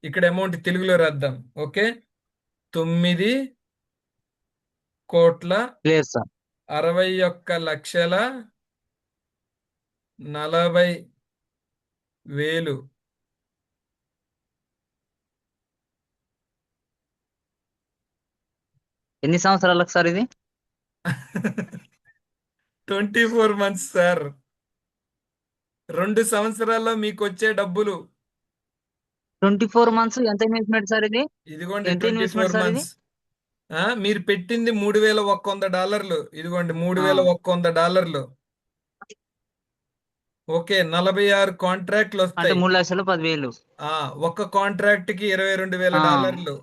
ఇక్కడ అమౌంట్ తెలుగులో రాద్దాం. Okay, clear sir. 9,61,40,000. ఎన్ని సంవత్సరాలకు సార్ ఇది? 24 months సార్. 2 సంవత్సరాల్లో మీకు వచ్చే డబ్బులు 24 మంత్స్ ఎంత ఇన్వెస్ట్మెంట్ సార్ ఇది? ఇదిగోండి. ఎంత 24 ఇన్వెస్ట్మెంట్ సార్ ఇది? months. మీరు పెట్టింది $3,100. ఇదిగోండి, ఆ, $3,100. ఓకే, 46 కాంట్రాక్ట్లు అంటే వస్తాయి. 3,10,000. ఒక్క కాంట్రాక్ట్ కి ఆ, $22,000.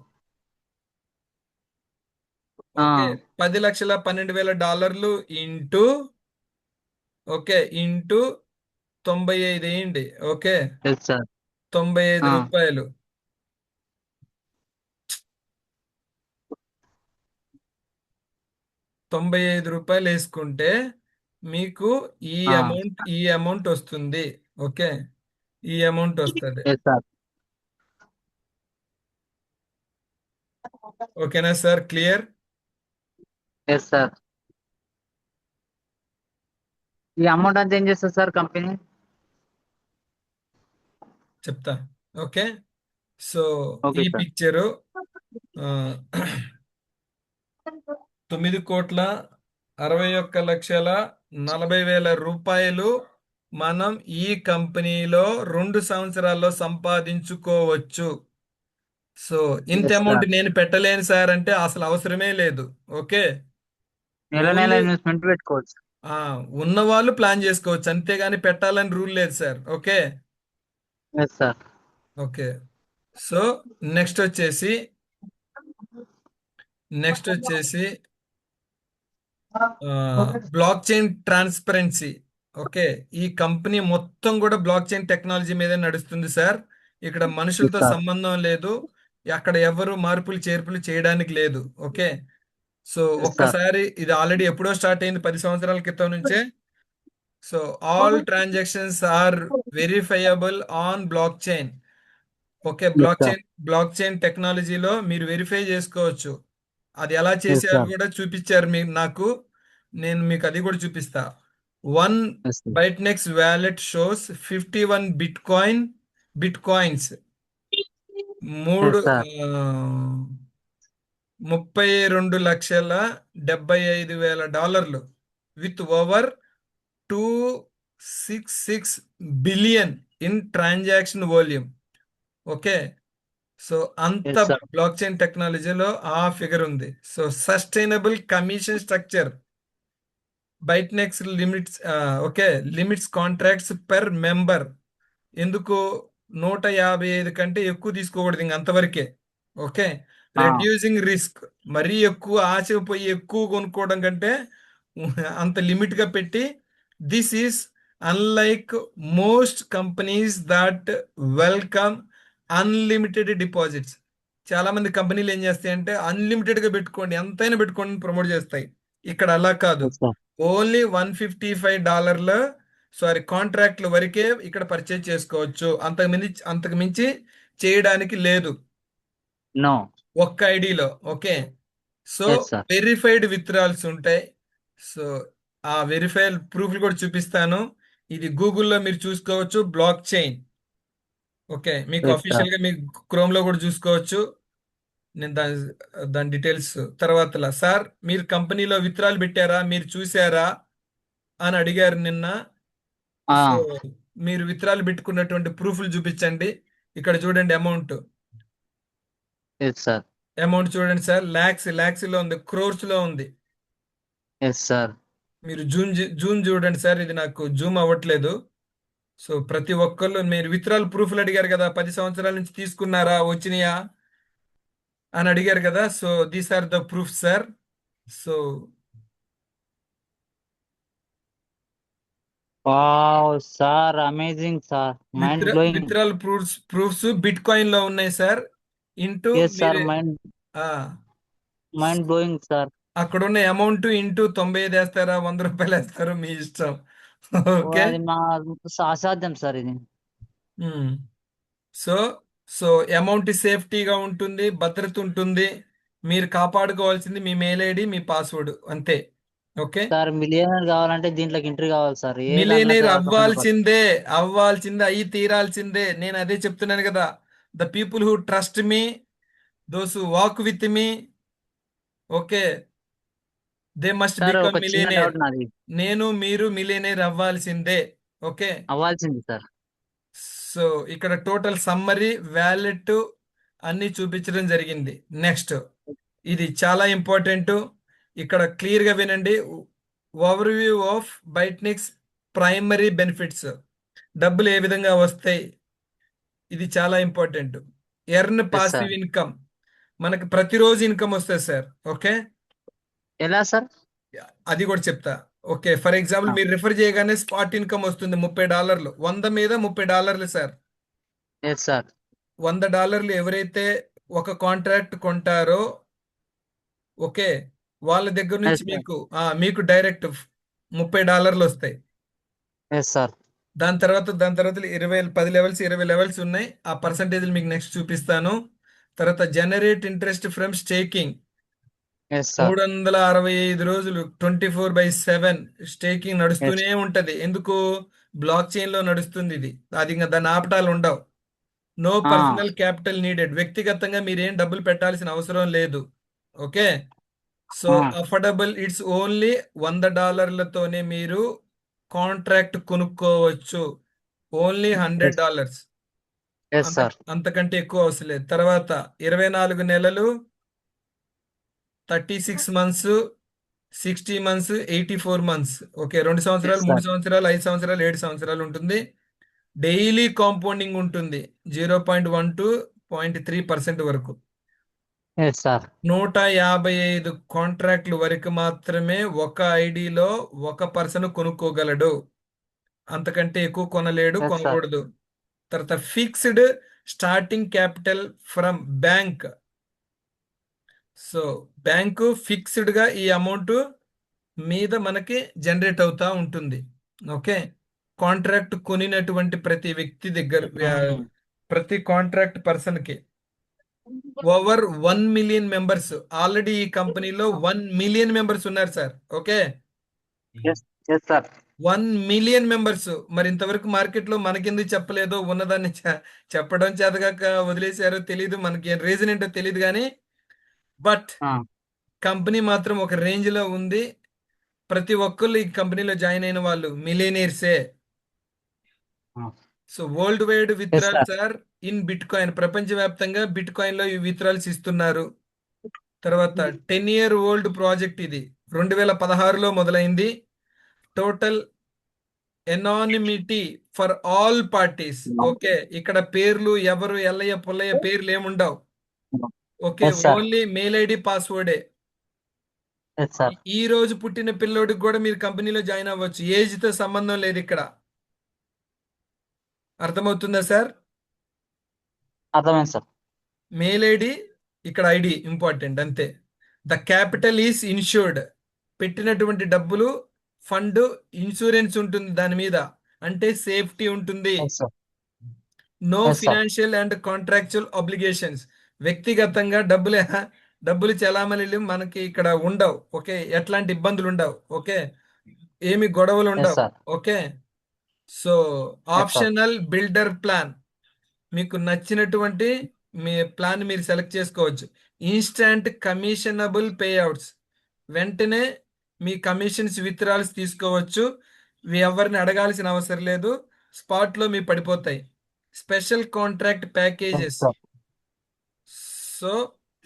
ఆ, ఓకే, $10,12,000 ఇంటూ, ఓకే, ఇంటూ 95 వేయండి. Okay, yes sir. 95 ఆ, రూపాయలు. 95 రూపాయలు వేసుకుంటే మీకు ఈ ఆ, అమౌంట్ వస్తుంది. ఓకే, ఈ అమౌంట్ వస్తుంది. Yes sir. ఓకేనా సార్? క్లియర్. Yes sir. ఈ అమౌంట్ అంతా ఏం చేస్తారు సార్ కంపెనీ? చెప్తా. ఓకే, సో ఓకే ఈ సార్. పిక్చరు 9,61,40,000 మనం ఈ కంపెనీలో 2 సంవత్సరాల్లో సంపాదించుకోవచ్చు. సో ఇంత ఎస్ అమౌంట్ సార్. నేను పెట్టలేను సార్ అంటే అసలు అవసరమే లేదు. ఓకే, నెల నెల ఓన్లీ ఇన్వెస్ట్మెంట్ పెట్టుకోవచ్చు. ఉన్న వాళ్ళు ప్లాన్ చేసుకోవచ్చు, అంతేగాని పెట్టాలని రూల్ లేదు sir. Okay. Yes sir. Okay, so next వచ్చేసి బ్లాక్ చైన్ ట్రాన్స్పరెన్సీ. ఓకే, ఈ కంపెనీ మొత్తం కూడా బ్లాక్ చైన్ టెక్నాలజీ మీదే నడుస్తుంది సార్. ఇక్కడ ఎస్ మనుషులతో సార్. సంబంధం లేదు. అక్కడ ఎవరు మార్పులు చేర్పులు చేయడానికి లేదు. Okay, so yes sir. ఒక్కసారి ఇది ఆల్రెడీ ఎప్పుడో స్టార్ట్ అయింది, 10 సంవత్సరాల క్రితం నుంచే. So all transactions are verifiable on blockchain. Okay, yes sir. Blockchain టెక్నాలజీలో మీరు వెరిఫై చేసుకోవచ్చు. అది ఎలా ఎస్ చేశారు సార్. కూడా చూపించారు మీరు నాకు. నేను మీకు అది కూడా చూపిస్తా. 1 yes sir. Bytenex wallet shows 51 bitcoins. మూడు yes sir. 32,75,000 with over 266 billion in transaction volume. Okay, so అంత ఎస్ సార్. బ్లాక్ చైన్ టెక్నాలజీలో ఆ ఫిగర్ ఉంది. So sustainable commission structure Bytenex limits. Okay, limits contracts per member. ఎందుకు 155 కంటే ఎక్కువ తీసుకోకూడదు, ఇంక అంతవరకే. ఓకే, ఆ, రెడ్యూసింగ్ రిస్క్. మరీ ఎక్కువ ఆశపోయి ఎక్కువ కొనుక్కోవడం కంటే అంత లిమిట్ గా పెట్టి, this is unlike most companies that welcome unlimited deposits. చాలా మంది కంపెనీలు ఏం చేస్తాయంటే అన్లిమిటెడ్ గా పెట్టుకోండి, ఎంతైనా పెట్టుకోండి ప్రమోట్ చేస్తాయి. ఇక్కడ అలా కాదు. Yes sir. ఓన్లీ $155 సారీ కాంట్రాక్ట్ల వరకే ఇక్కడ పర్చేజ్ చేసుకోవచ్చు. అంతకు మించి చేయడానికి లేదు నో. ఒక్క ఐడిలో. Okay, so yes sir. Verified withdrawals ఉంటాయి. సో ఆ వెరిఫైడ్ ప్రూఫ్లు కూడా చూపిస్తాను. ఇది గూగుల్లో మీరు చూసుకోవచ్చు, బ్లాక్ చైన్. ఓకే, మీకు ఎస్ అఫీషియల్ సార్. గా మీకు క్రోమ్ లో కూడా చూసుకోవచ్చు. నేను దాని డీటెయిల్స్ తర్వాత. సార్, మీరు కంపెనీలో విత్డ్రాల్ పెట్టారా, మీరు చూసారా అని అడిగారు నిన్న. ఆ, సో మీరు విత్డ్రాలు పెట్టుకున్నటువంటి ప్రూఫ్లు చూపించండి. ఇక్కడ చూడండి అమౌంట్. Yes sir. అమౌంట్ చూడండి సార్, ల్యాక్స్ లో ఉంది, క్రోర్స్ లో ఉంది. Yes sir. మీరు జూమ్ చూడండి సార్, ఇది నాకు జూమ్ అవ్వట్లేదు. సో ప్రతి ఒక్కళ్ళు మీరు విత్డ్రాల్ ప్రూఫ్లు అడిగారు కదా, 10 సంవత్సరాల నుంచి తీసుకున్నారా, వచ్చినాయా అని అడిగారు కదా. So these are the proof sir. So wow sir, amazing sir, mind blowing. Withdrawal proofs bitcoin లో ఉన్నాయి సార్. ఇంటూ ఎస్ సార్, మీరు ఆ, మైండ్ బ్లోయింగ్ సార్. అక్కడ ఉన్న అమౌంట్ ఇంటూ 95 వేస్తారా, 100 రూపాయలు వేస్తారో మీ ఇష్టం. ఓకే. అది మా అసాధ్యం సార్ ఇది. సో సో అమౌంట్ సేఫ్టీగా ఉంటుంది, భద్రత ఉంటుంది. మీరు కాపాడుకోవాల్సింది మీ మెయిల్ ఐడి, మీ పాస్వర్డ్, అంతే. ఓకే. సార్ మిలియనర్ కావాలంటే దీంట్లోకి ఎంట్రీ కావాలి సార్, ఏ దాంట్లోకి మిలియనీర్ రాకపోయినా పర్లేదు. అవ్వాల్సిందే, అయి తీరాల్సిందే. నేను అదే చెప్తున్నాను కదా. The people who trust me, those who walk with me, okay, they must sir become ఒక చిన్న మిలియనేర్. డౌట్ నాది. మీరు మిలియనేర్ అవ్వాల్సిందే. ఓకే. అవ్వాల్సింది సార్. సో ఇక్కడ టోటల్ సమ్మరీ, వ్యాలెట్ అన్ని చూపించడం జరిగింది. నెక్స్ట్, ఇది చాలా ఇంపార్టెంట్. ఇక్కడ క్లియర్ గా వినండి. Overview of Bytenix primary benefits, డబ్బులు ఏ విధంగా వస్తాయి, ఇది చాలా important. Earn yes passive sir. Income, మనకు ప్రతిరోజు ఇన్కమ్ వస్తుంది సార్. ఓకే, ఎలా సార్? అది కూడా చెప్తా. ఓకే, ఫర్ ఎగ్జాంపుల్ మీరు రిఫర్ చేయగానే స్పాట్ ఇన్కమ్ వస్తుంది $30, 100 మీద $30 సార్. Yes sir. $100 ఎవరైతే ఒక కాంట్రాక్ట్ కొంటారో, ఓకే, వాళ్ళ దగ్గర నుంచి ఎస్ సార్. మీకు డైరెక్ట్ $30 వస్తాయి. Yes sir. దాని తర్వాత 10 లెవెల్స్, 20 లెవెల్స్ ఉన్నాయి. ఆ పర్సంటేజ్లు మీకు నెక్స్ట్ చూపిస్తాను. తర్వాత generate interest from staking, yes sir. 365 రోజులు 24/7 స్టేకింగ్ నడుస్తూనే ఉంటది. ఎందుకు? బ్లాక్ చైన్ లో నడుస్తుంది ఇది. అది ఇంకా దాని ఆపటాలు ఉండవు. నో పర్సనల్ క్యాపిటల్ నీడెడ్, వ్యక్తిగతంగా మీరేం డబ్బులు పెట్టాల్సిన అవసరం లేదు. Okay. So affordable, it's only $100తోనే మీరు కాంట్రాక్ట్ కొనుక్కోవచ్చు. ఓన్లీ $100. Yes sir. అంతకంటే ఎక్కువ అవసరం లేదు. తర్వాత 24 నెలలు, 36 మంత్స్, 60 మంత్స్, 84 మంత్స్. ఓకే, 2 సంవత్సరాలు, ఎస్ 3 సార్. సంవత్సరాలు, 5 సంవత్సరాలు, 7 సంవత్సరాలు ఉంటుంది. డైలీ కాంపౌండింగ్ ఉంటుంది 0.1 to 0.3% వరకు. Yes sir. 155 కాంట్రాక్ట్లు వరకు మాత్రమే ఒక ఐడిలో ఒక పర్సన్ కొనుక్కోగలడు. అంతకంటే ఎక్కువ కొనలేడు, ఎస్ సార్. కొనకూడదు. తర్వాత fixed starting capital from bank. So bank fixed గా ఈ అమౌంట్ మీద మనకి జనరేట్ అవుతా ఉంటుంది. ఓకే, కాంట్రాక్ట్ కొనినటువంటి ప్రతి వ్యక్తి దగ్గర, ప్రతి కాంట్రాక్ట్ పర్సన్ కి ఓవర్ 1 మిలియన్ మెంబర్స్, ఆల్రెడీ ఈ కంపెనీలో 1 మిలియన్ మెంబర్స్ ఉన్నారు sir. Okay, yes sir. 1 million members. మరి ఇంతవరకు మార్కెట్ లో మనకెందుకు చెప్పలేదో, ఉన్నదాన్ని చెప్పడం చేతగాక వదిలేశారో తెలియదు, మనకి రీజన్ ఏంటో తెలియదు. కానీ బట్ కంపెనీ మాత్రం ఒక రేంజ్ లో ఉంది. ప్రతి ఒక్కళ్ళు ఈ కంపెనీలో జాయిన్ అయిన వాళ్ళు మిలియనీర్సే. So worldwide withdrawals are in bitcoin, ప్రపంచవ్యాప్తంగా బిట్ కాయిన్ లో ఈ విత్డ్రాల్స్ ఇస్తున్నారు. తర్వాత 10-year ఓల్డ్ ప్రాజెక్ట్ ఇది, 2016లో మొదలైంది. Total anonymity for all parties. Okay, ఇక్కడ పేర్లు ఎవరు ఎల్లయ్య పుల్లయ్య పేర్లు ఏముండవు. Okay, yes sir. Only mail ID, పాస్వర్డే. Yes sir. ఈ రోజు పుట్టిన పిల్లోడికి కూడా మీరు కంపెనీలో జాయిన్ అవ్వచ్చు, ఏజ్ తో సంబంధం లేదు ఇక్కడ. అర్థమవుతుందా సార్? అర్థమైంది సార్. మెయిల్ ఐడి, ఇక్కడ ఐడి ఇంపార్టెంట్, అంతే. ద క్యాపిటల్ ఈస్ ఇన్సూర్డ్, పెట్టినటువంటి డబ్బులు ఫండ్ ఇన్సూరెన్స్ ఉంటుంది దాని మీద, అంటే సేఫ్టీ ఉంటుంది. Yes sir. No Yes, sir. Financial and contractual obligations, వ్యక్తిగతంగా డబ్బులు చెలామణిలు మనకి ఇక్కడ ఉండవు. ఓకే, ఎట్లాంటి ఇబ్బందులు ఉండవు. ఓకే, ఏమి గొడవలు ఎస్ ఉండవు. Sir. Okay, so optional builder plan, మీకు నచ్చినటువంటి మీ ప్లాన్ మీరు సెలెక్ట్ చేసుకోవచ్చు. ఇన్స్టాంట్ కమిషనబుల్ పేఅవుట్స్, వెంటనే మీ కమిషన్స్ విత్డ్రాల్స్ తీసుకోవచ్చు, ఎవరిని అడగాల్సిన అవసరం లేదు. స్పాట్ లో మీ పడిపోతాయి. Special contract packages. Sir so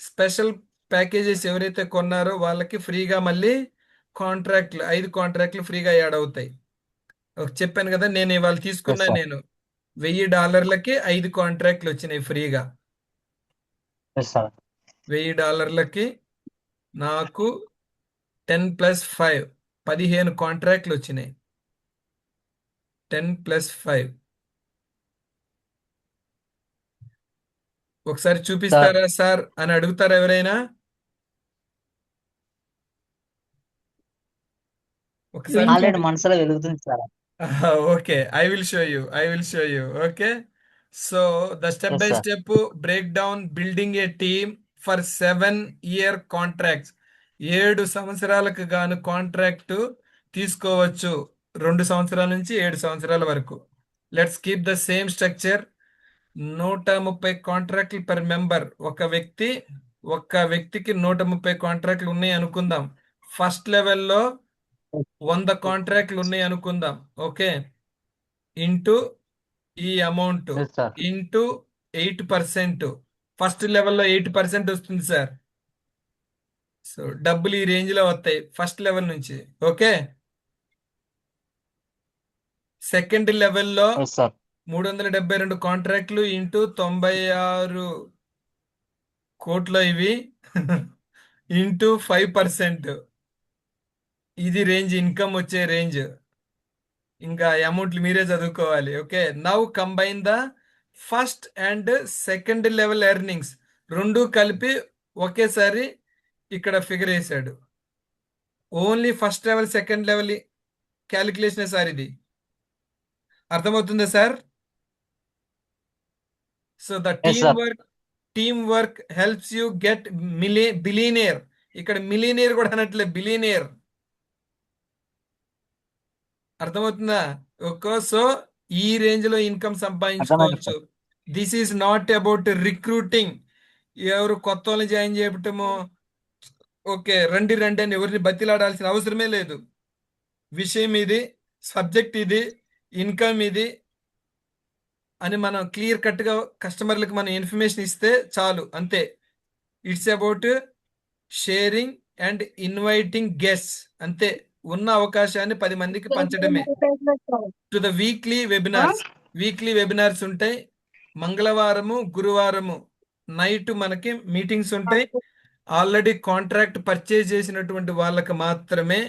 special packages ఎవరైతే కొన్నారో వాళ్ళకి ఫ్రీగా మళ్ళీ కాంట్రాక్ట్లు 5 కాంట్రాక్ట్లు ఫ్రీగా యాడ్ అవుతాయి. చెప్పాను కదా, నేను ఇవాళ తీసుకున్నా, సార్ నేను $1000కి 5 కాంట్రాక్ట్లు వచ్చినాయి ఫ్రీగా. సార్ $1000కి నాకు 10 + 5 15 కాంట్రాక్ట్లు వచ్చినాయి. 10 + 5 ఒకసారి సార్ చూపిస్తారా సార్ అని అడుగుతారా ఎవరైనా? ఒకసారి ఆల్రెడీ మనసులో వెలుగుతుంది sir. Okay, I will show you. Okay, so the step yes by sir. Step break down building a team for 7-year contracts. 7 సంవత్సరాలకు గాను కాంట్రాక్ట్ తీసుకోవచ్చు, 2 సంవత్సరాల నుంచి 7 సంవత్సరాల వరకు. Let's keep the same structure. 130 కాంట్రాక్ట్లు పర్ మెంబర్. ఒక వ్యక్తికి 130 కాంట్రాక్ట్లు ఉన్నాయి అనుకుందాం. ఫస్ట్ లెవెల్లో 100 కాంట్రాక్ట్లు ఉన్నాయి అనుకుందాం. ఓకే, ఇంటూ ఈ amount yes sir. Into 8%. First లెవెల్లో 8% వస్తుంది సార్. సో డబ్బులు ఈ రేంజ్ లో వస్తాయి ఫస్ట్ లెవెల్ నుంచి. ఓకే, సెకండ్ లెవెల్లో ఎస్ సార్. 372 కాంట్రాక్ట్లు ఇంటూ 96 కోట్లు ఇవి ఇంటూ 5%. ఇది రేంజ్, ఇన్కమ్ వచ్చే రేంజ్. ఇంకా అమౌంట్లు మీరే చదువుకోవాలి. Okay, now combine the first and second level earnings. రెండు కలిపి ఒకేసారి ఇక్కడ ఫిగర్ వేసాడు. Only first level second level calculation sir ఇది. అర్థమవుతుందా sir? So the yes sir. Team work helps you get billionaire. ఇక్కడ మిలీనియర్ కూడా అనట్లే, బిలీనియర్. అర్థమవుతుందా? సో ఈ రేంజ్ లో ఇన్కమ్ అర్థమైంది సంపాదించుకోవచ్చు. Sir. This is not about recruiting. ఎవరు కొత్త వాళ్ళని జాయిన్ చేయటము, ఓకే రండి రండి అని ఎవరిని బతిలాడాల్సిన అవసరమే లేదు. విషయం ఇది, సబ్జెక్ట్ ఇది, ఇన్కమ్ ఇది అని మనం క్లియర్ కట్ గా కస్టమర్లకు మనం ఇన్ఫర్మేషన్ ఇస్తే చాలు, అంతే. It's about sharing and inviting guests, అంతే. ఉన్న అవకాశాన్ని 10 మందికి పంచడమే. టు ద వీక్లీ వెబినార్స్ ఉంటాయి. మంగళవారము గురువారము నైట్ మనకి మీటింగ్స్ ఉంటాయి. ఆల్రెడీ కాంట్రాక్ట్ పర్చేజ్ చేసినటువంటి వాళ్ళకి మాత్రమే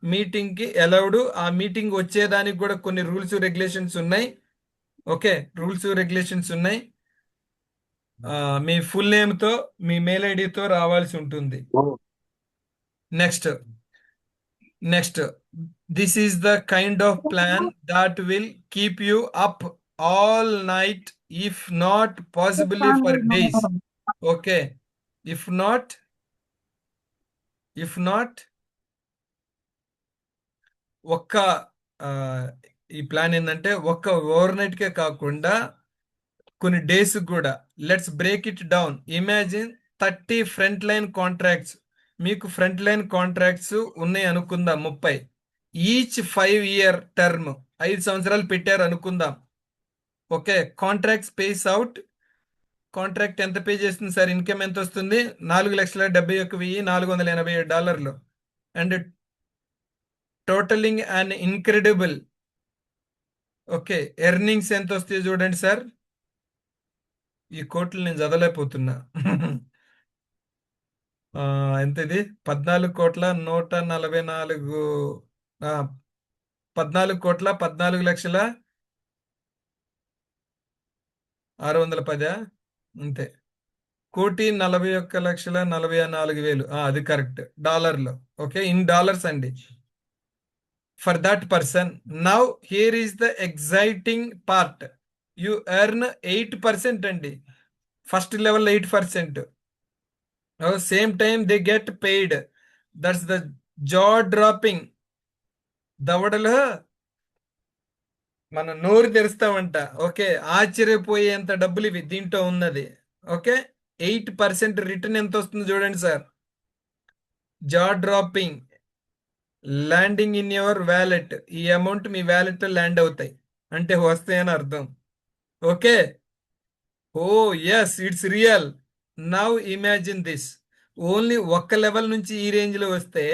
మీటింగ్ కి అలౌడ్. ఆ మీటింగ్ వచ్చేదానికి కూడా కొన్ని రూల్స్ రెగ్యులేషన్స్ ఉన్నాయి. ఓకే, రూల్స్ రెగ్యులేషన్స్ ఉన్నాయి. మీ ఫుల్ నేమ్ తో, మీ మెయిల్ ఐడితో రావాల్సి ఉంటుంది. Next this is the kind of plan that will keep you up all night, if not possibly for days. Okay, if not ఒక్క ఈ ప్లాన్ ఏంటంటే ఒక్క ఓవర్ నైట్ కే కాకుండా కొన్ని డేస్ కూడా. Let's break it down. Imagine 30 front line contracts. మీకు ఫ్రంట్ లైన్ కాంట్రాక్ట్స్ ఉన్నాయి అనుకుందాం 30. ఈచ్ 5-year టర్మ్, 5 సంవత్సరాలు పెట్టారు అనుకుందాం. Okay, contracts pays out. Contract ఎంత పే చేస్తుంది సార్? ఇన్కమ్ ఎంత వస్తుంది? $4,71,487. And totaling and incredible. Okay, earnings ఎంత వస్తాయి చూడండి సార్. ఈ కోట్లు నేను చదవలేకపోతున్నా. ఎంత ఇది? 14,144 14,14,610,000. అంతే, 1,41,44,000. అది కరెక్ట్ డాలర్లో. ఓకే, ఇన్ డాలర్స్ అండి. For that person. Now here is the exciting part. You earn 8% అండి. First level 8%. Same time they get paid. That's the జా డ్రాపింగ్. దవడలో మనం నోరు తెరుస్తామంట. ఓకే, ఆశ్చర్యపోయేంత డబ్బులు ఇవి దీంట్లో ఉన్నది. ఓకే, 8% రిటర్న్ ఎంత వస్తుంది చూడండి sir. Jaw dropping, landing in your wallet. ఈ అమౌంట్ మీ వ్యాలెట్ లో ల్యాండ్ అవుతాయి. అంటే వస్తాయని అర్థం. Okay. Oh yes, it's real. Now imagine this. Only ఒక్క లెవెల్ నుంచి ఈ రేంజ్ లో వస్తే,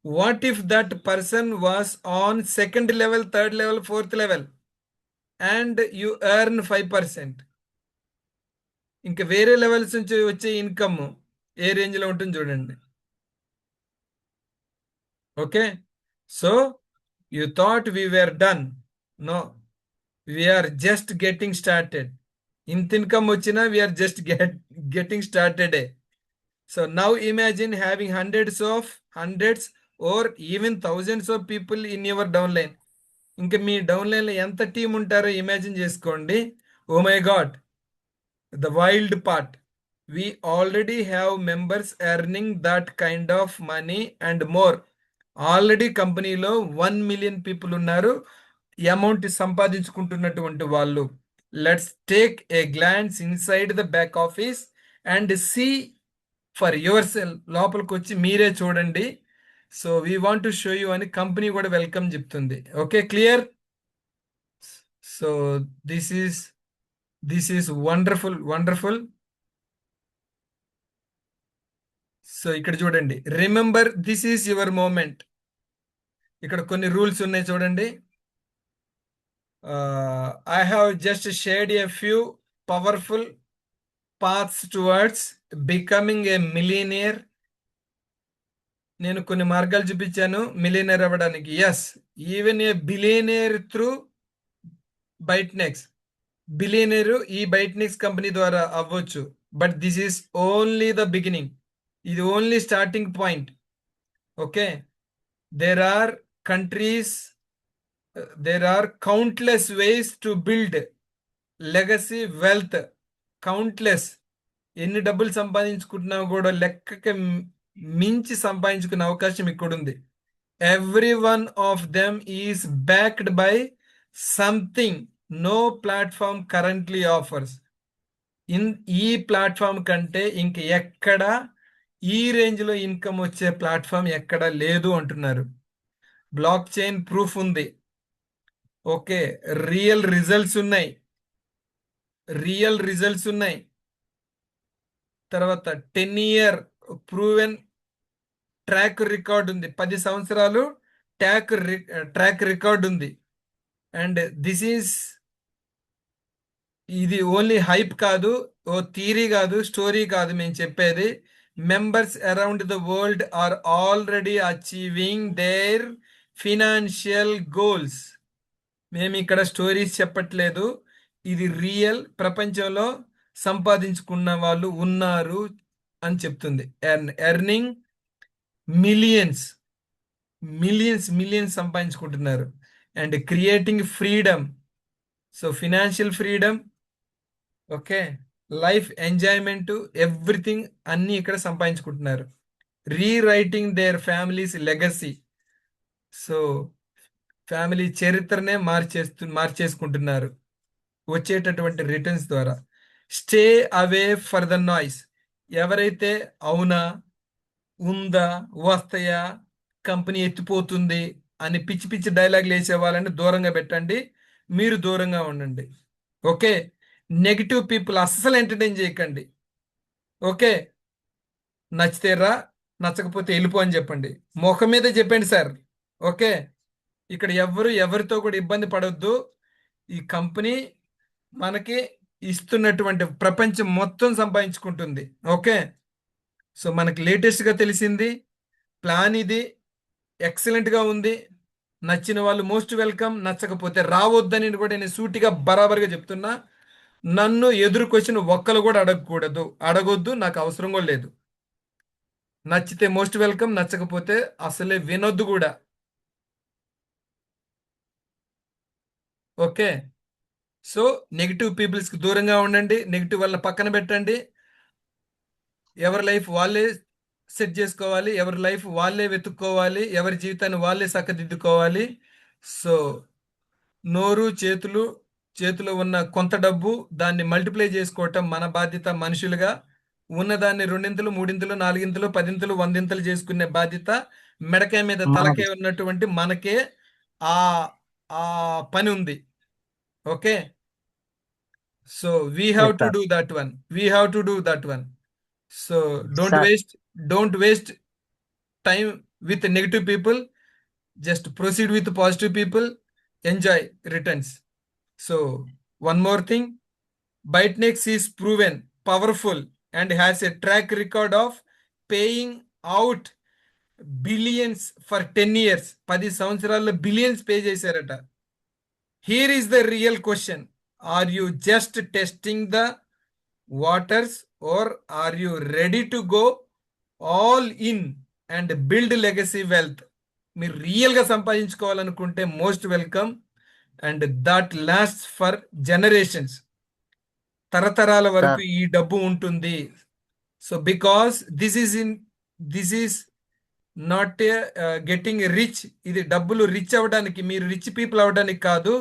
what if that person was on second level, third level, fourth level and you earn 5%? ఇంకా వేరే లెవెల్స్ నుంచి వచ్చే ఇన్కమ్ ఏ రేంజ్ లో ఉంటుంది చూడండి. Okay. So you thought we were done. No, we're just getting started. ఇంత ఇన్కమ్ వచ్చినా we're just getting started. So now imagine having hundreds or even thousands of people in your downline. ఇంకా మీ డౌన్లైన్ లో ఎంత టీం ఉంటారో ఇమాజిన్ చేసుకోండి. Oh my god, the wild part, we already have members earning that kind of money and more. Already కంపెనీలో 1 million పీపుల్ ఉన్నారు అమౌంట్ సంపాదించుకుంటున్నటువంటి వాళ్ళు. Let's take a glance inside the back office and see for yourself. లోపలికి వచ్చి మీరే చూడండి. So we want to show you అని కంపెనీ కూడా వెల్కమ్ చెప్తుంది. Okay, clear? So this is wonderful. So ఇక్కడ చూడండి, remember this is your moment. ఇక్కడ కొన్ని రూల్స్ ఉన్నాయి చూడండి. I have just shared a few powerful paths towards becoming a millionaire. నేను కొన్ని మార్గాలు చూపించాను మిలియనర్ అవ్వడానికి. Yes, even a billionaire through Bytenex. Billionaire ఈ బైట్నెక్స్ కంపెనీ ద్వారా అవ్వచ్చు. But this is only the beginning. ఇది only starting point. Okay, there are countries, there are countless ways to build legacy wealth. Countless. ఎన్ని డబ్బులు సంపాదించుకుంటున్నా కూడా లెక్కకి మించి సంపాదించుకునే అవకాశం ఇక్కడ ఉంది. Every one of them is backed by something no platform currently offers. ఈ ప్లాట్ఫామ్ కంటే ఇంక ఎక్కడ ఈ రేంజ్ లో ఇన్కమ్ వచ్చే ప్లాట్ఫామ్ ఎక్కడ లేదు అంటున్నారు. బ్లాక్ చైన్ ప్రూఫ్ ఉంది. ఓకే, రియల్ రిజల్ట్స్ ఉన్నాయి. తర్వాత 10-year ప్రూవెన్ ట్రాక్ రికార్డ్ ఉంది. 10 సంవత్సరాలు ట్రాక్ రికార్డ్ ఉంది. అండ్ ఇది ఓన్లీ హైప్ కాదు, ఓ థియరీ కాదు, స్టోరీ కాదు మేము చెప్పేది. Members around the world are already achieving their financial goals. మేము ఇక్కడ స్టోరీస్ చెప్పట్లేదు, ఇది రియల్. ప్రపంచంలో సంపాదించుకున్న వాళ్ళు ఉన్నారు అని చెప్తుంది. ఎర్నింగ్ మిలియన్స్ సంపాదించుకుంటున్నారు. And creating freedom. So financial freedom, okay, life enjoyment, everything అన్ని ఇక్కడ సంపాదించుకుంటున్నారు. Rewriting their families legacy. So family చరిత్రనే మార్చేసుకుంటున్నారు వచ్చేటటువంటి రిటర్న్స్ ద్వారా. Stay away for the noise. ఎవరైతే అవునా, ఉందా, వస్తాయా, కంపెనీ ఎత్తిపోతుంది అని పిచ్చి పిచ్చి డైలాగులు వేసే వాళ్ళని దూరంగా పెట్టండి, మీరు దూరంగా ఉండండి. ఓకే, నెగిటివ్ పీపుల్ అస్సలు ఎంటర్టైన్ చేయకండి. ఓకే, నచ్చితే రా, నచ్చకపోతే వెళ్ళిపో అని చెప్పండి. ముఖం మీద చెప్పండి సార్. ఓకే, ఇక్కడ ఎవరితో కూడా ఇబ్బంది పడవద్దు. ఈ కంపెనీ మనకి ఇస్తున్నటువంటి ప్రపంచం మొత్తం సంపాదించుకుంటుంది. ఓకే, సో మనకి లేటెస్ట్గా తెలిసింది ప్లాన్ ఇది, ఎక్సలెంట్గా ఉంది. నచ్చిన వాళ్ళు మోస్ట్ వెల్కమ్, నచ్చకపోతే రావద్దని కూడా నేను సూటిగా బరాబర్గా చెప్తున్నా. నన్ను ఎదురు క్వశ్చన్ ఒక్కరు కూడా అడగొద్దు, నాకు అవసరం కూడా లేదు. నచ్చితే మోస్ట్ వెల్కమ్, నచ్చకపోతే అసలే వినొద్దు కూడా. ఓకే, సో నెగిటివ్ పీపుల్స్కి దూరంగా ఉండండి, నెగిటివ్ వాళ్ళని పక్కన పెట్టండి. ఎవరి లైఫ్ వాళ్ళే సెట్ చేసుకోవాలి, ఎవరి లైఫ్ వాళ్ళే వెతుక్కోవాలి, ఎవరి జీవితాన్ని వాళ్ళే చక్కదిద్దుకోవాలి. సో నోరు చేతిలో ఉన్న కొంత డబ్బు దాన్ని మల్టిప్లై చేసుకోవటం మన బాధ్యత. మనుషులుగా ఉన్నదాన్ని 2 3 4 10 100 చేసుకునే బాధ్యత మెడకాయ మీద తలకే ఉన్నటువంటి మనకే ఆ పని ఉంది. Okay. So we have Yes, to sir. do that one. We have to do that one. So Sir. don't waste time with negative people. Just proceed with positive people. Enjoy returns. So one more thing, ByteNex is proven powerful and has a track record of paying out billions for 10 years. 10 సంవత్సరాల్లో బిలియన్స్ పే చేశారట. Here is the real question. Are you just testing the waters or are you ready to go all in and build legacy wealth? మీరు రియల్గా సంపాదించుకోవాలనుకుంటే most welcome and that last for generations. తరతరాల వరకు Sir. ఈ డబ్బు ఉంటుంది. So because this is not getting rich. ఇది డబ్బులు రిచ్ అవ్వడానికి, మీరు రిచ్ పీపుల్ అవ్వడానికి కాదు,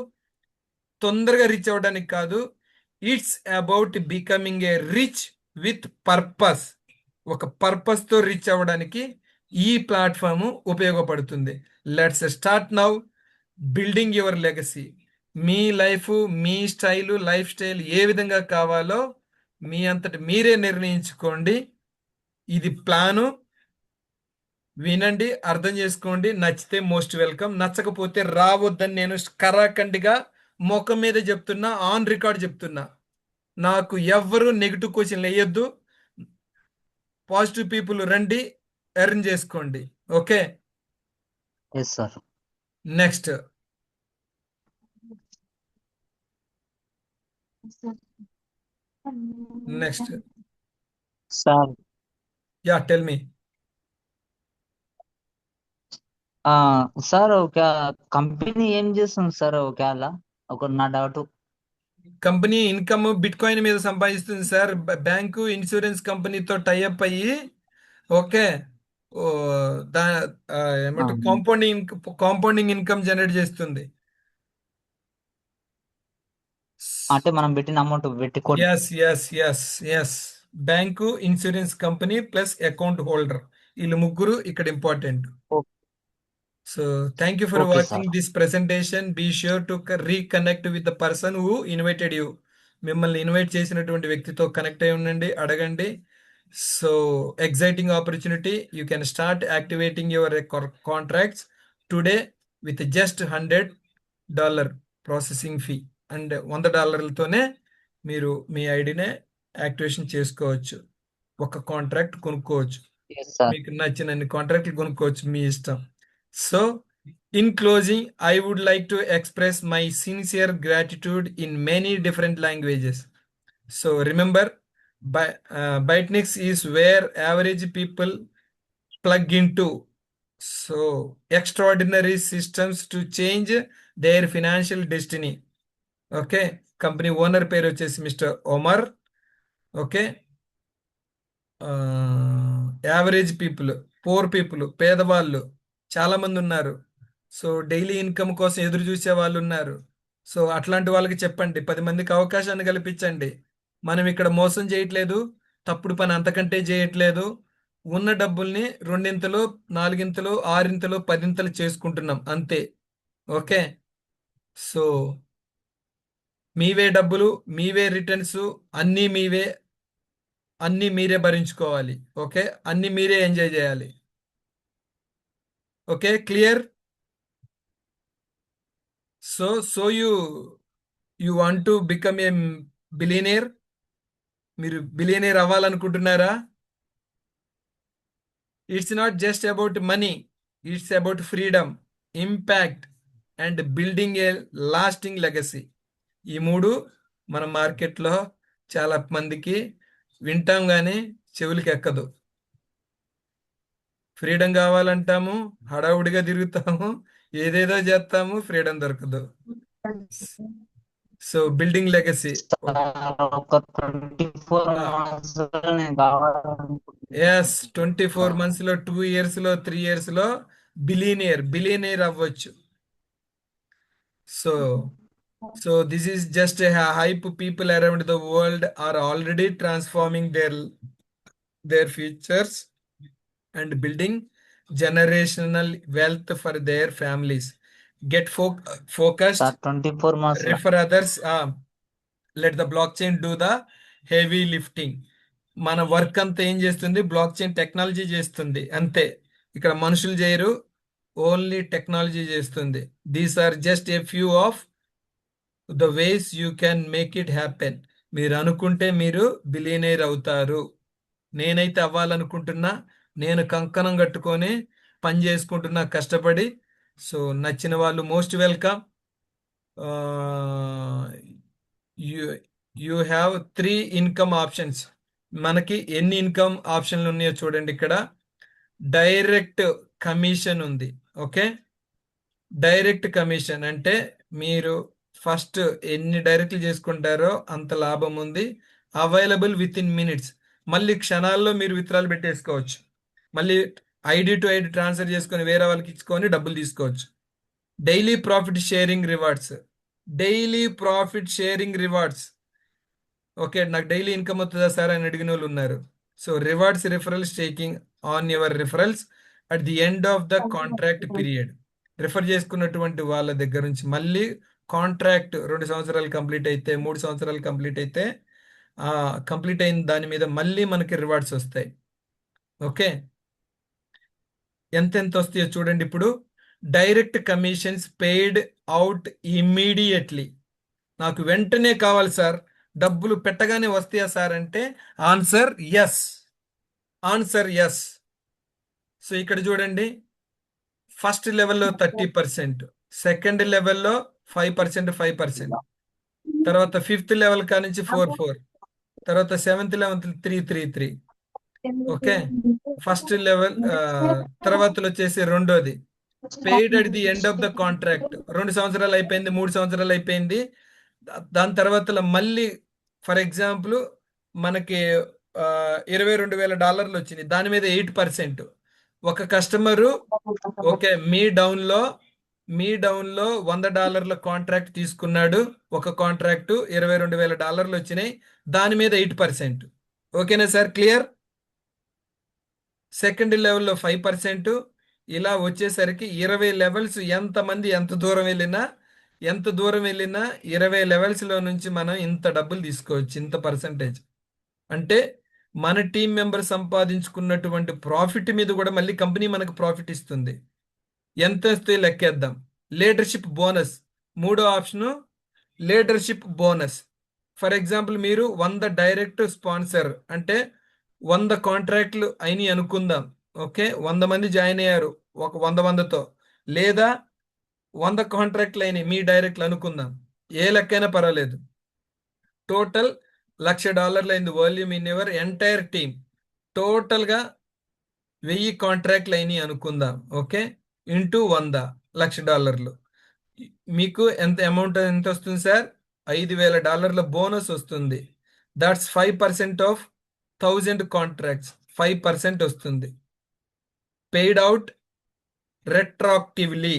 తొందరగా రిచ్ అవ్వడానికి కాదు. It's about becoming a rich with purpose. ఒక పర్పస్ తో రిచ్ అవ్వడానికి ఈ ప్లాట్ఫామ్ ఉపయోగపడుతుంది. Let's start now building your legacy. మీ లైఫ్, మీ స్టైలు, లైఫ్ స్టైల్ ఏ విధంగా కావాలో మీ అంతటి మీరే నిర్ణయించుకోండి. ఇది ప్లాను. వినండి, అర్థం చేసుకోండి. నచ్చితే మోస్ట్ వెల్కమ్, నచ్చకపోతే రావద్దని నేను కరాఖండిగా ముఖం మీద చెప్తున్నా, ఆన్ రికార్డ్ చెప్తున్నా. నాకు ఎవ్వరు నెగిటివ్ క్వశ్చన్లు వేయొద్దు. పాజిటివ్ పీపుల్ రండి, ఎర్న్ చేసుకోండి. Okay, Yes, sir. Next. Next Sir. Yeah tell me. Sir ఒక కంపెనీ ఏం చేస్తుంది సార్ ఒకవేళ? ఒక నా doubt. Company income bit coin మీద సంపాదిస్తుంది సార్. బ్యాంకు, ఇన్సూరెన్స్ కంపెనీతో టైఅప్ అయ్యి, ఓకే, ఓ, దా ఏమంటారు, కాంపౌండింగ్ ఇన్కమ్ జనరేట్ చేస్తుంది. అంటే మనం పెట్టిన అమౌంట్ పెట్టుకో. Yes yes yes yes bank, insurance company plus account holder, వీళ్ళు ముగ్గురు ఇక్కడ important. So thank you for Okay, watching sir. this presentation. Be sure to reconnect with the person who invited you. మిమ్మల్ని ఇన్వైట్ చేసినటువంటి వ్యక్తితో కనెక్ట్ అయి ఉండండి, అడగండి. So exciting opportunity. You can start activating your contracts today with just $100 processing fee. And $100తోనే మీరు మీ ఐడినే యాక్టివేషన్ చేసుకోవచ్చు. ఒక కాంట్రాక్ట్ కొనుక్కోవచ్చు. Yes, sir. మీకు నచ్చినన్ని కాంట్రాక్ట్లు కొనుక్కోవచ్చు, మీ ఇష్టం. So, in closing, I would like to express my sincere gratitude in many different languages. So, remember, ByteNex is where average people plug into so extraordinary systems to change their financial destiny. Okay, company owner పేరు వచ్చేసి mister Omar. Okay, average people, poor people, పేదవాళ్ళు చాలా మంది ఉన్నారు. సో డైలీ ఇన్కమ్ కోసం ఎదురు చూసే వాళ్ళు ఉన్నారు. సో అట్లాంటి వాళ్ళకి చెప్పండి, 10 మందికి అవకాశాన్ని కల్పించండి. మనం ఇక్కడ మోసం చేయట్లేదు, తప్పుడు పని అంతకంటే చేయట్లేదు. ఉన్న డబ్బుల్ని 2 4 6 10 చేసుకుంటున్నాం అంతే. ఓకే, సో మీవే డబ్బులు, మీవే రిటర్న్స్, అన్నీ మీవే, అన్నీ మీరే భరించుకోవాలి. ఓకే, అన్నీ మీరే ఎంజాయ్ చేయాలి. Okay, clear? So you want to become a billionaire? మీరు బిలియనేర్ అవ్వాలనుకుంటున్నారా? It's not just about money, it's about freedom, impact and building a lasting legacy. ఈ 3 మన మార్కెట్లో చాలా మందికి వింటాం కానీ చెవులకి ఎక్కదు. ఫ్రీడమ్ కావాలంటాము, హడావుడిగా తిరుగుతాము, ఏదేదో చేస్తాము, ఫ్రీడమ్ దొరకదు. So building legacy. ఒక 24 months నేను కావాలనుకుంటున్నాను. ఎస్, 24 months లో, 2 years లో, 3 years లో బిలియనేర్ అవ్వచ్చు. So this is just a hype. People around the world are already transforming their futures and building generational wealth for their families. Get focused, sir 24 months refer others, let the blockchain do the heavy lifting. మన వర్క్ అంతా ఏం చేస్తుంది? బ్లాక్ చైన్ టెక్నాలజీ చేస్తుంది అంతే. ఇక్కడ మనుషులు చేయరు, ఓన్లీ టెక్నాలజీ చేస్తుంది. These are just a few of the ways you can make it happen. మీరు అనుకుంటే మీరు బిలియనీర్ అవుతారు. నేనైతే అవ్వాలనుకుంటున్నా, నేను కంకణం కట్టుకొని పని చేసుకుంటున్నా కష్టపడి. సో నచ్చిన వాళ్ళు most welcome. You have 3 income options. మనకి ఎన్ని ఇన్కమ్ ఆప్షన్లు ఉన్నాయో చూడండి. ఇక్కడ డైరెక్ట్ కమిషన్ ఉంది. ఓకే, డైరెక్ట్ కమిషన్ అంటే మీరు ఫస్ట్ ఎన్ని డైరెక్ట్లు చేసుకుంటారో అంత లాభం ఉంది. Available with in minutes. మళ్ళీ క్షణాల్లో మీరు విత్డ్రాల్ పెట్టేసుకోవచ్చు. మళ్ళీ ఐడి టు ఐడి ట్రాన్స్ఫర్ చేసుకొని వేరే వాళ్ళకి ఇచ్చుకొని డబ్బులు తీసుకోవచ్చు. Daily profit sharing rewards. Daily profit sharing rewards. Okay, నాకు డైలీ ఇన్కమ్ వస్తుందా సార్ అని అడిగిన వాళ్ళు ఉన్నారు. So rewards referral staking on your referrals at the end of the contract period. Refer చేసుకున్నటువంటి వాళ్ళ దగ్గర నుంచి మళ్ళీ కాంట్రాక్ట్ 2 సంవత్సరాలు కంప్లీట్ అయితే, 3 సంవత్సరాలు కంప్లీట్ అయితే, కంప్లీట్ అయిన దాని మీద మళ్ళీ మనకి రివార్డ్స్ వస్తాయి. ఓకే, ఎంతెంత వస్తాయో చూడండి. ఇప్పుడు direct commissions paid out immediately. నాకు వెంటనే కావాలి సార్, డబ్బులు పెట్టగానే వస్తాయా సార్ అంటే answer yes. Answer yes. So ఇక్కడ చూడండి, ఫస్ట్ లెవెల్లో 30%, సెకండ్ లెవెల్లో 5%, 5%, తర్వాత ఫిఫ్త్ లెవెల్ కా నుంచి 4, తర్వాత seventh level 3. Okay, first level తర్వాత వచ్చేసి రెండోది paid at the end of the contract. 2 సంవత్సరాలు అయిపోయింది, 3 సంవత్సరాలు అయిపోయింది. దాని తర్వాత మళ్ళీ ఫర్ ఎగ్జాంపుల్ మనకి $22,000 వచ్చింది. దాని మీద 8%. ఒక కస్టమరు ఓకే మీ డౌన్ లో $100 కాంట్రాక్ట్ తీసుకున్నాడు. ఒక కాంట్రాక్ట్ $22,000 వచ్చినాయి, దాని మీద 8%. ఓకేనా సార్? క్లియర్? సెకండ్ లెవెల్లో 5%. ఇలా వచ్చేసరికి 20 లెవెల్స్. ఎంతమంది ఎంత దూరం వెళ్ళినా 20 లెవెల్స్ లో నుంచి మనం ఇంత డబ్బులు తీసుకోవచ్చు, ఇంత పర్సంటేజ్. అంటే మన టీం మెంబర్ సంపాదించుకున్నటువంటి ప్రాఫిట్ మీద కూడా మళ్ళీ కంపెనీ మనకు ప్రాఫిట్ ఇస్తుంది. ఎంత వస్తే లెక్కేద్దాం. లీడర్షిప్ బోనస్, మూడో option leadership bonus. For example మీరు 100 డైరెక్ట్ స్పాన్సర్ అంటే 100 కాంట్రాక్ట్లు అయినాయి అనుకుందాం. ఓకే, 100 మంది జాయిన్ అయ్యారు ఒక 100తో, లేదా 100 కాంట్రాక్ట్లు అయినాయి మీ డైరెక్ట్లు అనుకుందాం. ఏ లెక్కైనా పర్వాలేదు. టోటల్ $1,00,000 అయింది volume in your entire team. టోటల్గా 1000 కాంట్రాక్ట్లు అయినాయి అనుకుందాం. Okay, into 100, $1,00,000. మీకు ఎంత అమౌంట్ ఎంత వస్తుంది సార్? $5,000 బోనస్ వస్తుంది. That's 5% of 1000 contracts. 5% వస్తుంది. Paid out retroactively.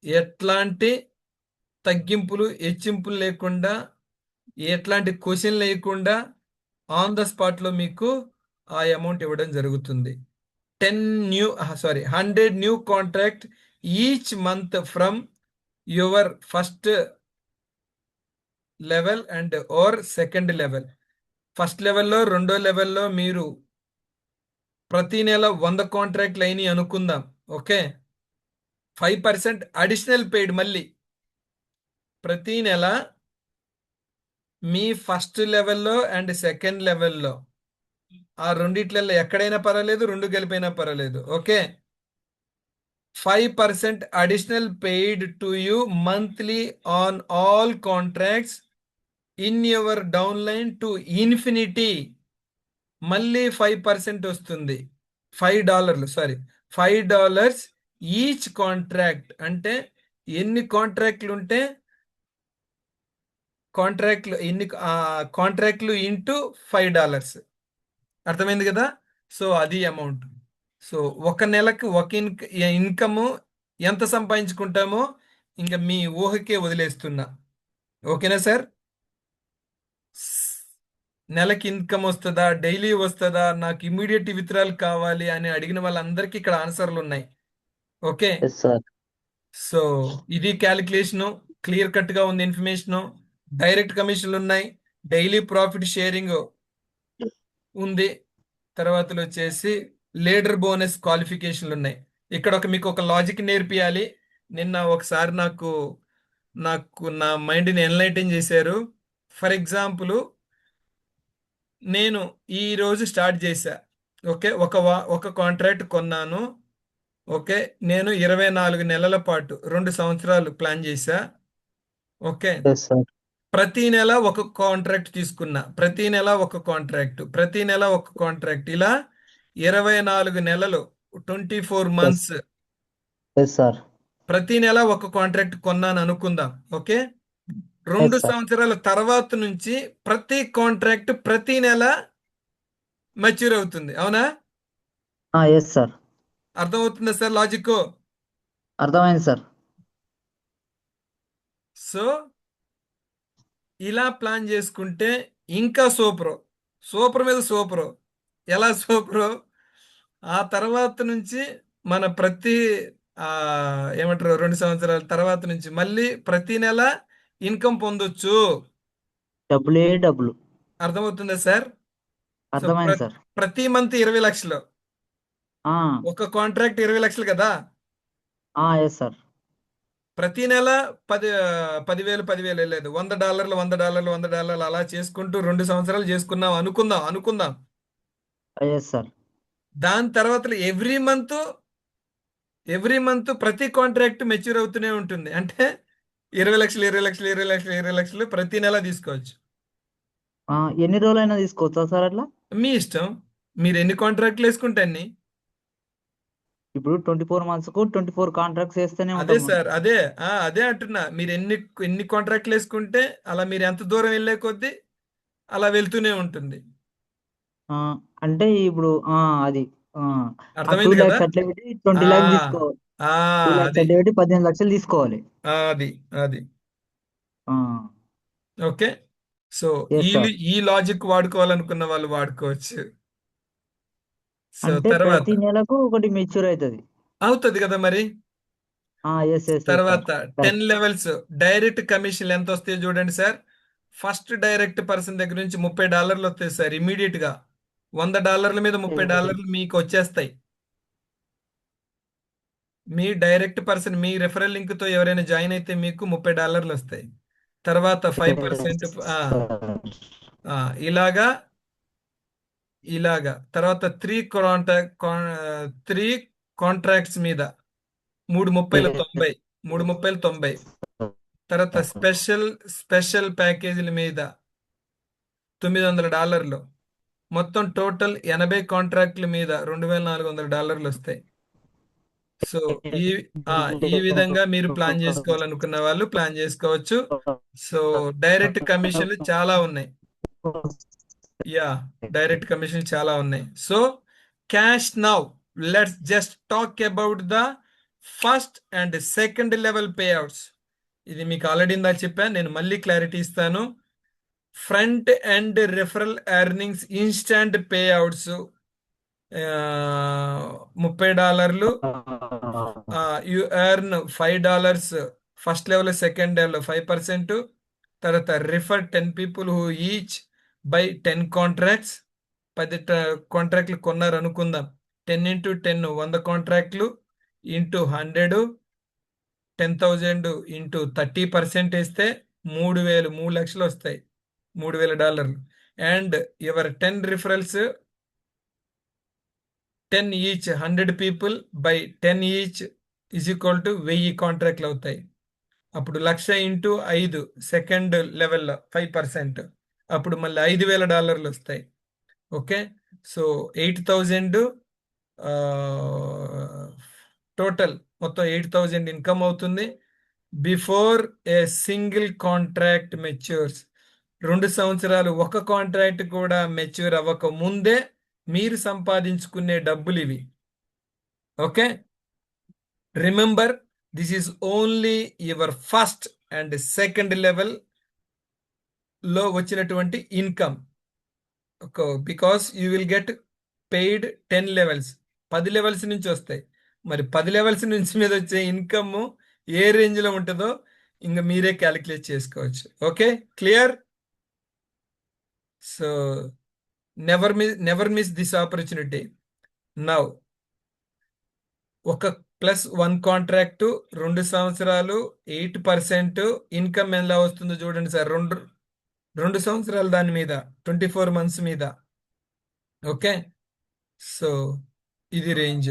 ఎట్లాంటి తగ్గింపులు హెచ్చింపులు లేకుండా, ఎట్లాంటి క్వశ్చన్ లేకుండా ఆన్ ద స్పాట్లో మీకు ఆ అమౌంట్ ఇవ్వడం జరుగుతుంది. 100 new contract each month from your first level and or second level. First లెవెల్లో, రెండో లెవెల్లో మీరు ప్రతి నెల 100 కాంట్రాక్ట్లు అయినాయి అనుకుందాం. Okay, 5% additional paid. మళ్ళీ ప్రతి నెల మీ ఫస్ట్ లెవెల్లో అండ్ సెకండ్ లెవెల్లో, ఆ రెండిట్లలో ఎక్కడైనా పర్వాలేదు, రెండు కలిపైనా పర్వాలేదు. Okay, 5% additional paid to you monthly on all contracts in your down line to infinity. మళ్ళీ 5% వస్తుంది. $5 ఈచ్ కాంట్రాక్ట్. అంటే ఎన్ని కాంట్రాక్ట్లు ఉంటే కాంట్రాక్ట్లు ఇంటూ $5. అర్థమైంది కదా? సో అది అమౌంట్. సో ఒక నెలకు ఒక ఇన్కమ్ ఎంత సంపాదించుకుంటామో ఇంకా మీ ఊహకే వదిలేస్తున్నా. ఓకేనా సార్? నెలకి ఇన్కమ్ వస్తుందా, డైలీ వస్తుందా, నాకు ఇమ్మీడియట్ విత్డ్రాల్ కావాలి అని అడిగిన వాళ్ళందరికీ ఇక్కడ ఆన్సర్లు ఉన్నాయి. ఓకే, సార్ సో ఇది క్యాలిక్యులేషను, క్లియర్ కట్ గా ఉంది ఇన్ఫర్మేషన్. డైరెక్ట్ కమిషన్లు ఉన్నాయి, డైలీ ప్రాఫిట్ షేరింగ్ ఉంది, తర్వాతలో వచ్చేసి లీడర్ బోనస్ క్వాలిఫికేషన్లు ఉన్నాయి. ఇక్కడ మీకు ఒక లాజిక్ నేర్పియాలి. నిన్న ఒకసారి నాకు నాకు నా మైండ్ని ఎన్లైటన్ చేశారు. ఫర్ ఎగ్జాంపుల్, నేను ఈ రోజు స్టార్ట్ చేశా. ఓకే, ఒక కాంట్రాక్ట్ కొన్నాను. ఓకే, నేను 24 నెలల పాటు 2 సంవత్సరాలు ప్లాన్ చేశా. Okay, yes sir. ప్రతి నెల ఒక కాంట్రాక్ట్ తీసుకున్నా, ప్రతి నెల ఒక కాంట్రాక్ట్, ప్రతి నెల ఒక కాంట్రాక్ట్, ఇలా 24 నెలలు, 24 మంత్స్, ఎస్ సార్. ప్రతి నెల ఒక కాంట్రాక్ట్ కొన్నాను అనుకుందాం. Okay, 2 yes sir. సంవత్సరాల తర్వాత నుంచి ప్రతి కాంట్రాక్ట్ ప్రతి నెల మెచ్యూర్ అవుతుంది. అవునా? Yes sir. అర్థమవుతుందా సార్ లాజిక్? అర్థమైంది సార్. సో ఇలా ప్లాన్ చేసుకుంటే ఇంకా సూపర్, సూపర్ మీద సూపర్. ఎలా సూపర్? ఆ తర్వాత నుంచి మన ప్రతి ఏమంటారు, 2 సంవత్సరాల తర్వాత నుంచి మళ్ళీ ప్రతి నెల ఇన్కమ్ పొందొచ్చు. డబ్బులే డబ్బులు. అర్థమవుతుందా సార్? సో అర్థమైంది సార్. ప్రతి మంత్ 20 లక్షలు, ఒక కాంట్రాక్ట్ 20 లక్షలు కదా. Yes sir. ప్రతి నెల 10,000 లేదు, $100 $100 అలా చేసుకుంటూ 2 సంవత్సరాలు చేసుకున్నాం అనుకుందాం. Yes sir. దాని తర్వాత ఎవ్రీ మంత్ ప్రతి కాంట్రాక్ట్ మెచ్యూర్ అవుతూనే ఉంటుంది. అంటే 20 లక్షలు 20 లక్షలు 20 లక్షలు 20 లక్షలు ప్రతి నెల తీసుకోవచ్చు. ఎన్ని రోజులైనా తీసుకోవచ్చా సార్ అట్లా? మీ ఇష్టం, మీరు ఎన్ని కాంట్రాక్ట్లు వేసుకుంటే అన్ని. ఇప్పుడు 24 మంత్స్ కు 24 కాంట్రాక్ట్స్ వేస్తేనే అదే ఉంటాం. సార్, అదే అంటున్నా. మీరు ఎన్ని కాంట్రాక్ట్లు వేసుకుంటే అలా మీరు ఎంత దూరం వెళ్ళే కొద్దీ అలా వెళ్తూనే ఉంటుంది. అంటే ఇప్పుడు అది 2 అర్థమైంది కదా? lakhs అట్లా పెట్టి 20 ఆ, lakhs తీసుకోవాలి. ఆ, 2 lakhs అది అట్లా పెట్టి 18 లక్షలు తీసుకోవాలి. అది ఓకే. సో ఎస్ ఈ సార్. ఈ లాజిక్ వాడుకోవాలనుకున్న వాళ్ళు వాడుకోవచ్చు. సో అంటే తర్వాత ప్రతి నెలకు ఒకటి మెచ్యూర్ అవుతుంది. అవుతుంది కదా మరి. Yes yes yes sir. తర్వాత 10 లెవెల్స్ డైరెక్ట్ కమిషన్ ఎంత వస్తాయో చూడండి సార్. ఫస్ట్ డైరెక్ట్ పర్సన్ దగ్గర నుంచి $30 వస్తాయి సార్. ఇమీడియట్ గా $100 మీద $30 మీకు వచ్చేస్తాయి. మీ డైరెక్ట్ పర్సన్, మీ రెఫరల్ లింక్ తో ఎవరైనా జాయిన్ అయితే మీకు $30 వస్తాయి. తర్వాత 5% ఇలాగా తర్వాత 3 కాంట్రాక్ట్స్ మీద 3 30 90 తర్వాత స్పెషల్ ప్యాకేజీల మీద $900. మొత్తం టోటల్ 80 కాంట్రాక్ట్ల మీద $2,400 వస్తాయి. సో ఈ విధంగా మీరు ప్లాన్ చేసుకోవాలనుకున్న వాళ్ళు ప్లాన్ చేసుకోవచ్చు. సో డైరెక్ట్ కమిషన్లు చాలా ఉన్నాయి. డైరెక్ట్ కమిషన్ చాలా ఉన్నాయి. So cash now, let's just talk about the first and second level payouts. ఇది మీకు ఆల్రెడీ ఇందా చెప్పాను, నేను మళ్ళీ క్లారిటీ ఇస్తాను. Front and referral earnings instant payouts $30. You earn $5 first level, second level 5%. తర్వాత refer 10 people who each by 10 contracts. 10 కాంట్రాక్ట్లు కొన్నారు అనుకుందాం. 10 into 10 100 కాంట్రాక్ట్లు ఇంటూ 100, 10,000 ఇంటూ 30% వేస్తే 3 లక్షలు వస్తాయి, $3,000. And your 10 referrals 10 each, 100 people by 10 each is equal to 1000 కాంట్రాక్ట్లు అవుతాయి. అప్పుడు 1,00,000 ఇంటూ 5 సెకండ్ లెవెల్లో 5%, అప్పుడు మళ్ళీ $5,000 వస్తాయి. ఓకే, సో 8,000 టోటల్, మొత్తం 8,000 ఇన్కమ్ అవుతుంది. Before a single contract మెచ్యూర్స్. 2 సంవత్సరాలు ఒక కాంట్రాక్ట్ కూడా మెచ్యూర్ అవ్వక ముందే మీరు సంపాదించుకునే డబ్బులు ఇవి. Okay, remember, this is only your first and second level లో వచ్చినటువంటి income. Because you will get paid 10 levels, 10 levels నుంచి వస్తాయి. మరి 10 లెవెల్స్ నుంచి మీద వచ్చే ఇన్కమ్ ఏ రేంజ్ లో ఉంటుందో ఇంకా మీరే క్యాలిక్యులేట్ చేసుకోవచ్చు. Okay, clear? So never miss this opportunity. Now ఒక +1 కాంట్రాక్ట్ 2 సంవత్సరాలు 8% ఇన్కమ్ ఎలా వస్తుందో చూడండి సార్. రెండు సంవత్సరాలు దాని మీద 24 months మీద. ఓకే, సో ఇది రేంజ్.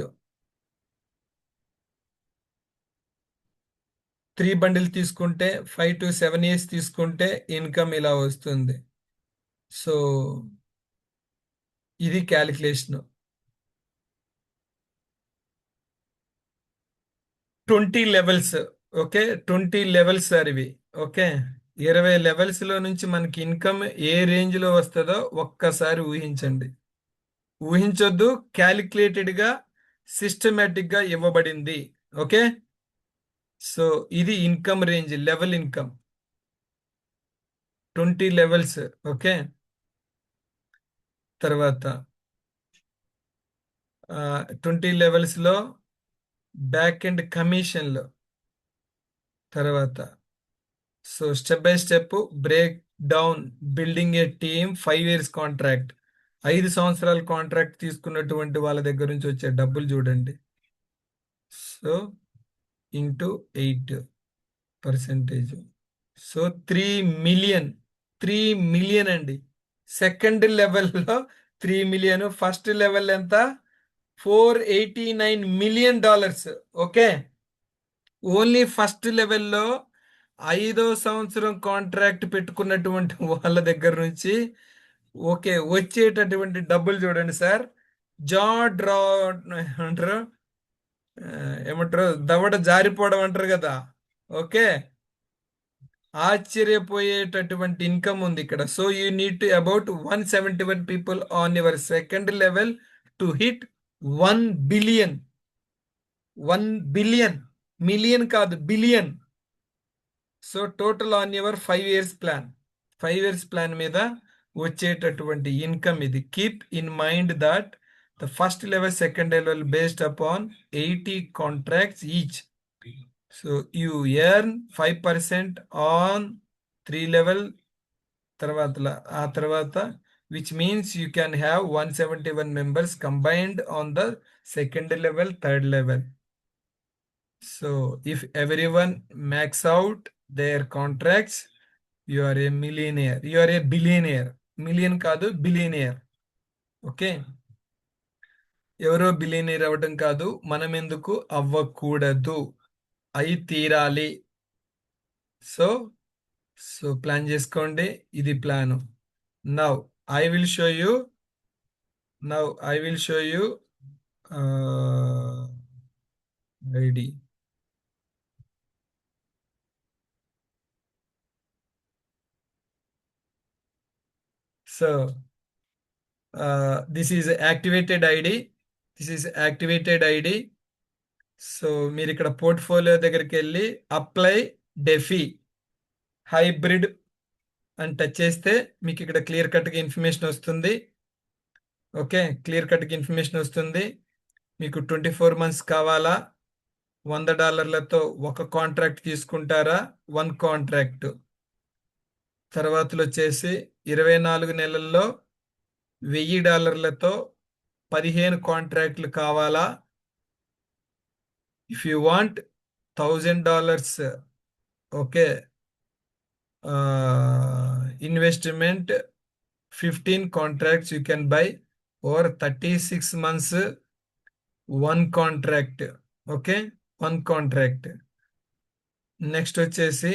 3 బండిల్ తీసుకుంటే 5 to 7 years తీసుకుంటే ఇన్కమ్ ఇలా వస్తుంది. సో ఇది calculation. 20 levels. Okay, 20 levels sir ఇవి. ఓకే, 20 లెవెల్స్ లో నుంచి మనకి ఇన్కమ్ ఏ రేంజ్ లో వస్తుందో ఒక్కసారి ఊహించండి. ఊహించొద్దు, క్యాలిక్యులేటెడ్ గా సిస్టమేటిక్ గా ఇవ్వబడింది. ఓకే, సో ఇది income range, level income 20 levels. Okay, తర్వాత 20 లెవెల్స్ లో బ్యాక్ ఎండ్ కమిషన్లు. తర్వాత so step by step break down building a team 5 years contract. 5 సంవత్సరాల కాంట్రాక్ట్ తీసుకున్నటువంటి వాళ్ళ దగ్గర నుంచి వచ్చే డబ్బులు చూడండి. So into 8%. సో 3 మిలియన్ అండి. సెకండ్ లెవెల్లో 3 మిలియన్. ఫస్ట్ లెవెల్ ఎంత? $489 million. ఓకే, ఓన్లీ ఫస్ట్ లెవెల్లో 5వ సంవత్సరం కాంట్రాక్ట్ పెట్టుకున్నటువంటి వాళ్ళ దగ్గర నుంచి ఓకే వచ్చేటటువంటి డబ్బులు చూడండి సార్. జా డ్రా అంటారు, ఏమంటారు, దవడ జారిపోవడం అంటారు కదా. ఓకే, ఆశ్చర్యపోయేటటువంటి ఇన్కమ్ ఉంది ఇక్కడ. So you need to about 171 people on your second level to hit 1 billion. 1 billion, million కాదు, billion. So total on your 5 years plan. 5 years plan మీద వచ్చేటటువంటి ఇన్కమ్ ఇది. Keep in mind that the first level second level based upon 80 contracts each. So you earn 5% on 3 level. ఆ తర్వాత which means you can have 171 members combined on the second level, third level. So if everyone max out their contracts, you are a millionaire. You are a billionaire. Million కాదు, billionaire. ఓకే, ఎవరో బిలియనీర్ అవ్వడం కాదు, మనం ఎందుకు అవ్వకూడదు, అయి తీరాలి. సో సో ప్లాన్ చేసుకోండి. ఇది plan. Now I will show you. ID. So this is activated ID. So మీరు ఇక్కడ పోర్ట్ఫోలియో దగ్గరికి వెళ్ళి అప్లై డెఫీ హైబ్రిడ్ అని టచ్ చేస్తే మీకు ఇక్కడ క్లియర్ కట్గా ఇన్ఫర్మేషన్ వస్తుంది. ఓకే, క్లియర్ కట్గా ఇన్ఫర్మేషన్ వస్తుంది. మీకు 24 months కావాలా? $100 ఒక కాంట్రాక్ట్ తీసుకుంటారా? 1 కాంట్రాక్ట్. తర్వాతలో వచ్చేసి 24 నెలల్లో $1000 15 కాంట్రాక్ట్లు కావాలా? If you want $1000 okay investment 15 contracts you can buy, or 36 months 1 contract. Okay, 1 contract. Next వచ్చేసి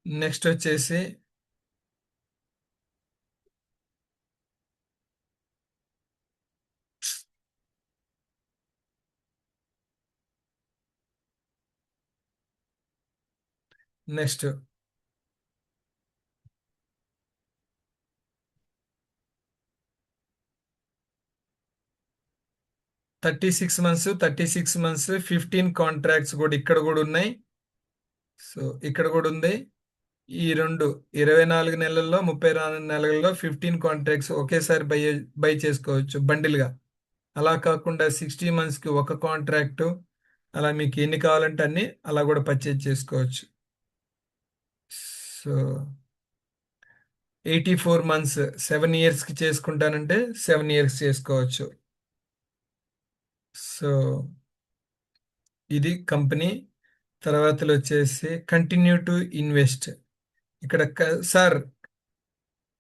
నెక్స్ట్ 36 months 15 కాంట్రాక్ట్స్ కూడా ఇక్కడ కూడా ఉన్నాయి. సో ఇక్కడ కూడా ఉంది. ఈ 24 నెలల్లో 34 నెలల్లో 15 కాంట్రాక్ట్స్ ఒకేసారి బై చేసుకోవచ్చు బండిల్గా. అలా కాకుండా 60 months కి ఒక కాంట్రాక్టు, అలా మీకు ఎన్ని కావాలంటే అన్ని అలా కూడా పర్చేజ్ చేసుకోవచ్చు. సో 84 months 7 yearsకి చేసుకుంటానంటే 7 years చేసుకోవచ్చు. సో ఇది కంపెనీ. తర్వాతలో వచ్చేసి కంటిన్యూ టు ఇన్వెస్ట్. ఇక్కడ సార్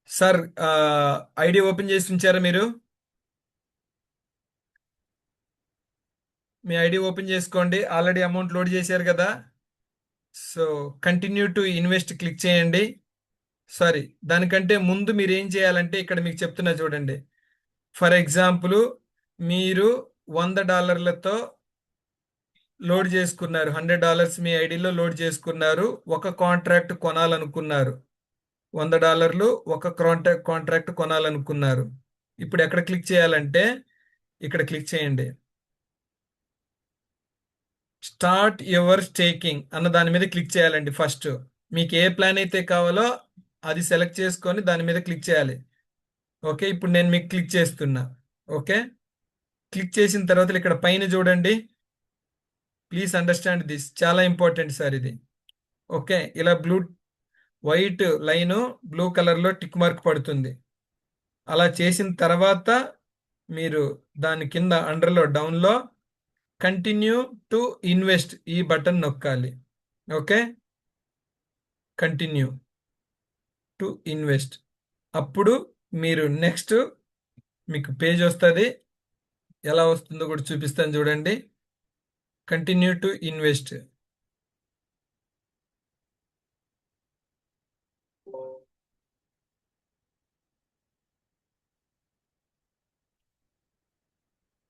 సార్ ఐడి ఓపెన్ చేసి ఉంచారా మీరు? మీ ఐడి ఓపెన్ చేసుకోండి. ఆల్రెడీ అమౌంట్ లోడ్ చేశారు కదా. So continue to invest click చేయండి. సారీ, దానికంటే ముందు మీరు ఏం చేయాలంటే ఇక్కడ మీకు చెప్తున్నా చూడండి. ఫర్ ఎగ్జాంపుల్ మీరు $100 లోడ్ చేసుకున్నారు. $100 మీ ఐడిలో లోడ్ చేసుకున్నారు. ఒక కాంట్రాక్ట్ కొనాలనుకున్నారు. $100 ఒక కాంట్రాక్ట్ కొనాలనుకున్నారు. ఇప్పుడు ఎక్కడ క్లిక్ చేయాలంటే ఇక్కడ క్లిక్ చేయండి. స్టార్ట్ యువర్ స్టేకింగ్ అన్న దాని మీద క్లిక్ చేయాలండి. ఫస్ట్ మీకు ఏ ప్లాన్ అయితే కావాలో అది సెలెక్ట్ చేసుకొని దాని మీద క్లిక్ చేయాలి. ఓకే, ఇప్పుడు నేను మీకు క్లిక్ చేస్తున్నా. ఓకే, క్లిక్ చేసిన తర్వాత ఇక్కడ పైన చూడండి. ప్లీజ్ అండర్స్టాండ్ దిస్, చాలా ఇంపార్టెంట్ సార్ ఇది. ఓకే, ఇలా వైట్ లైన్ బ్లూ కలర్లో టిక్ మార్క్ పడుతుంది. అలా చేసిన తర్వాత మీరు దాని కింద అండర్లో డౌన్లో కంటిన్యూ టు ఇన్వెస్ట్ ఈ బటన్ నొక్కాలి. Okay, continue to invest. అప్పుడు మీరు నెక్స్ట్ మీకు పేజ్ వస్తుంది. ఎలా వస్తుందో కూడా చూపిస్తాను చూడండి. Continue to invest.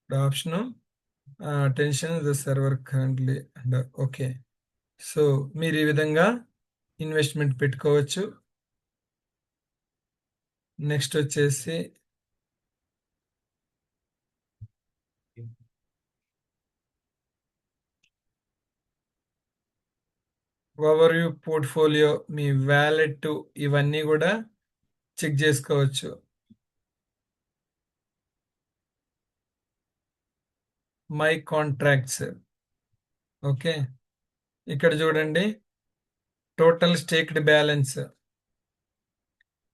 Option attention the server currently under. Okay, so మీరు ఈ విధంగా ఇన్వెస్ట్మెంట్ పెట్టుకోవచ్చు. నెక్స్ట్ వచ్చేసి ఓవర్ వ్యూ పోర్ట్ఫోలియో, మీ వ్యాలెట్ ఇవన్నీ కూడా చెక్ చేసుకోవచ్చు. My contracts. ఓకే, ఇక్కడ చూడండి. Total staked balance,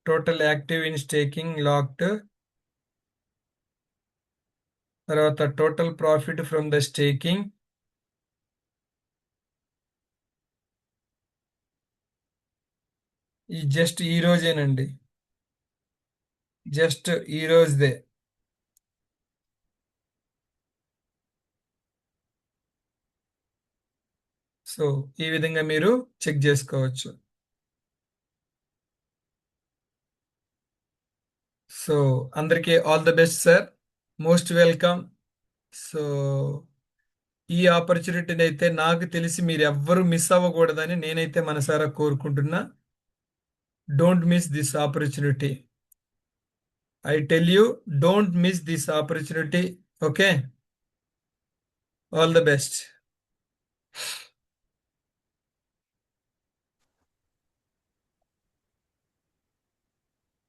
total active in staking locked, తర్వాత total profit from the staking, ఈ జస్ట్ ఈ రోజేనండి, జస్ట్ ఈ రోజుదే. సో ఈ విధంగా మీరు చెక్ చేసుకోవచ్చు. సో అందరికీ all the best sir, most welcome. So ఈ ఆపర్చునిటీని అయితే నాకు తెలిసి మీరు ఎవ్వరు మిస్ అవ్వకూడదని నేనైతే మనసారా కోరుకుంటున్నా. Don't miss this opportunity. I tell you, don't miss this opportunity. Okay, all the best.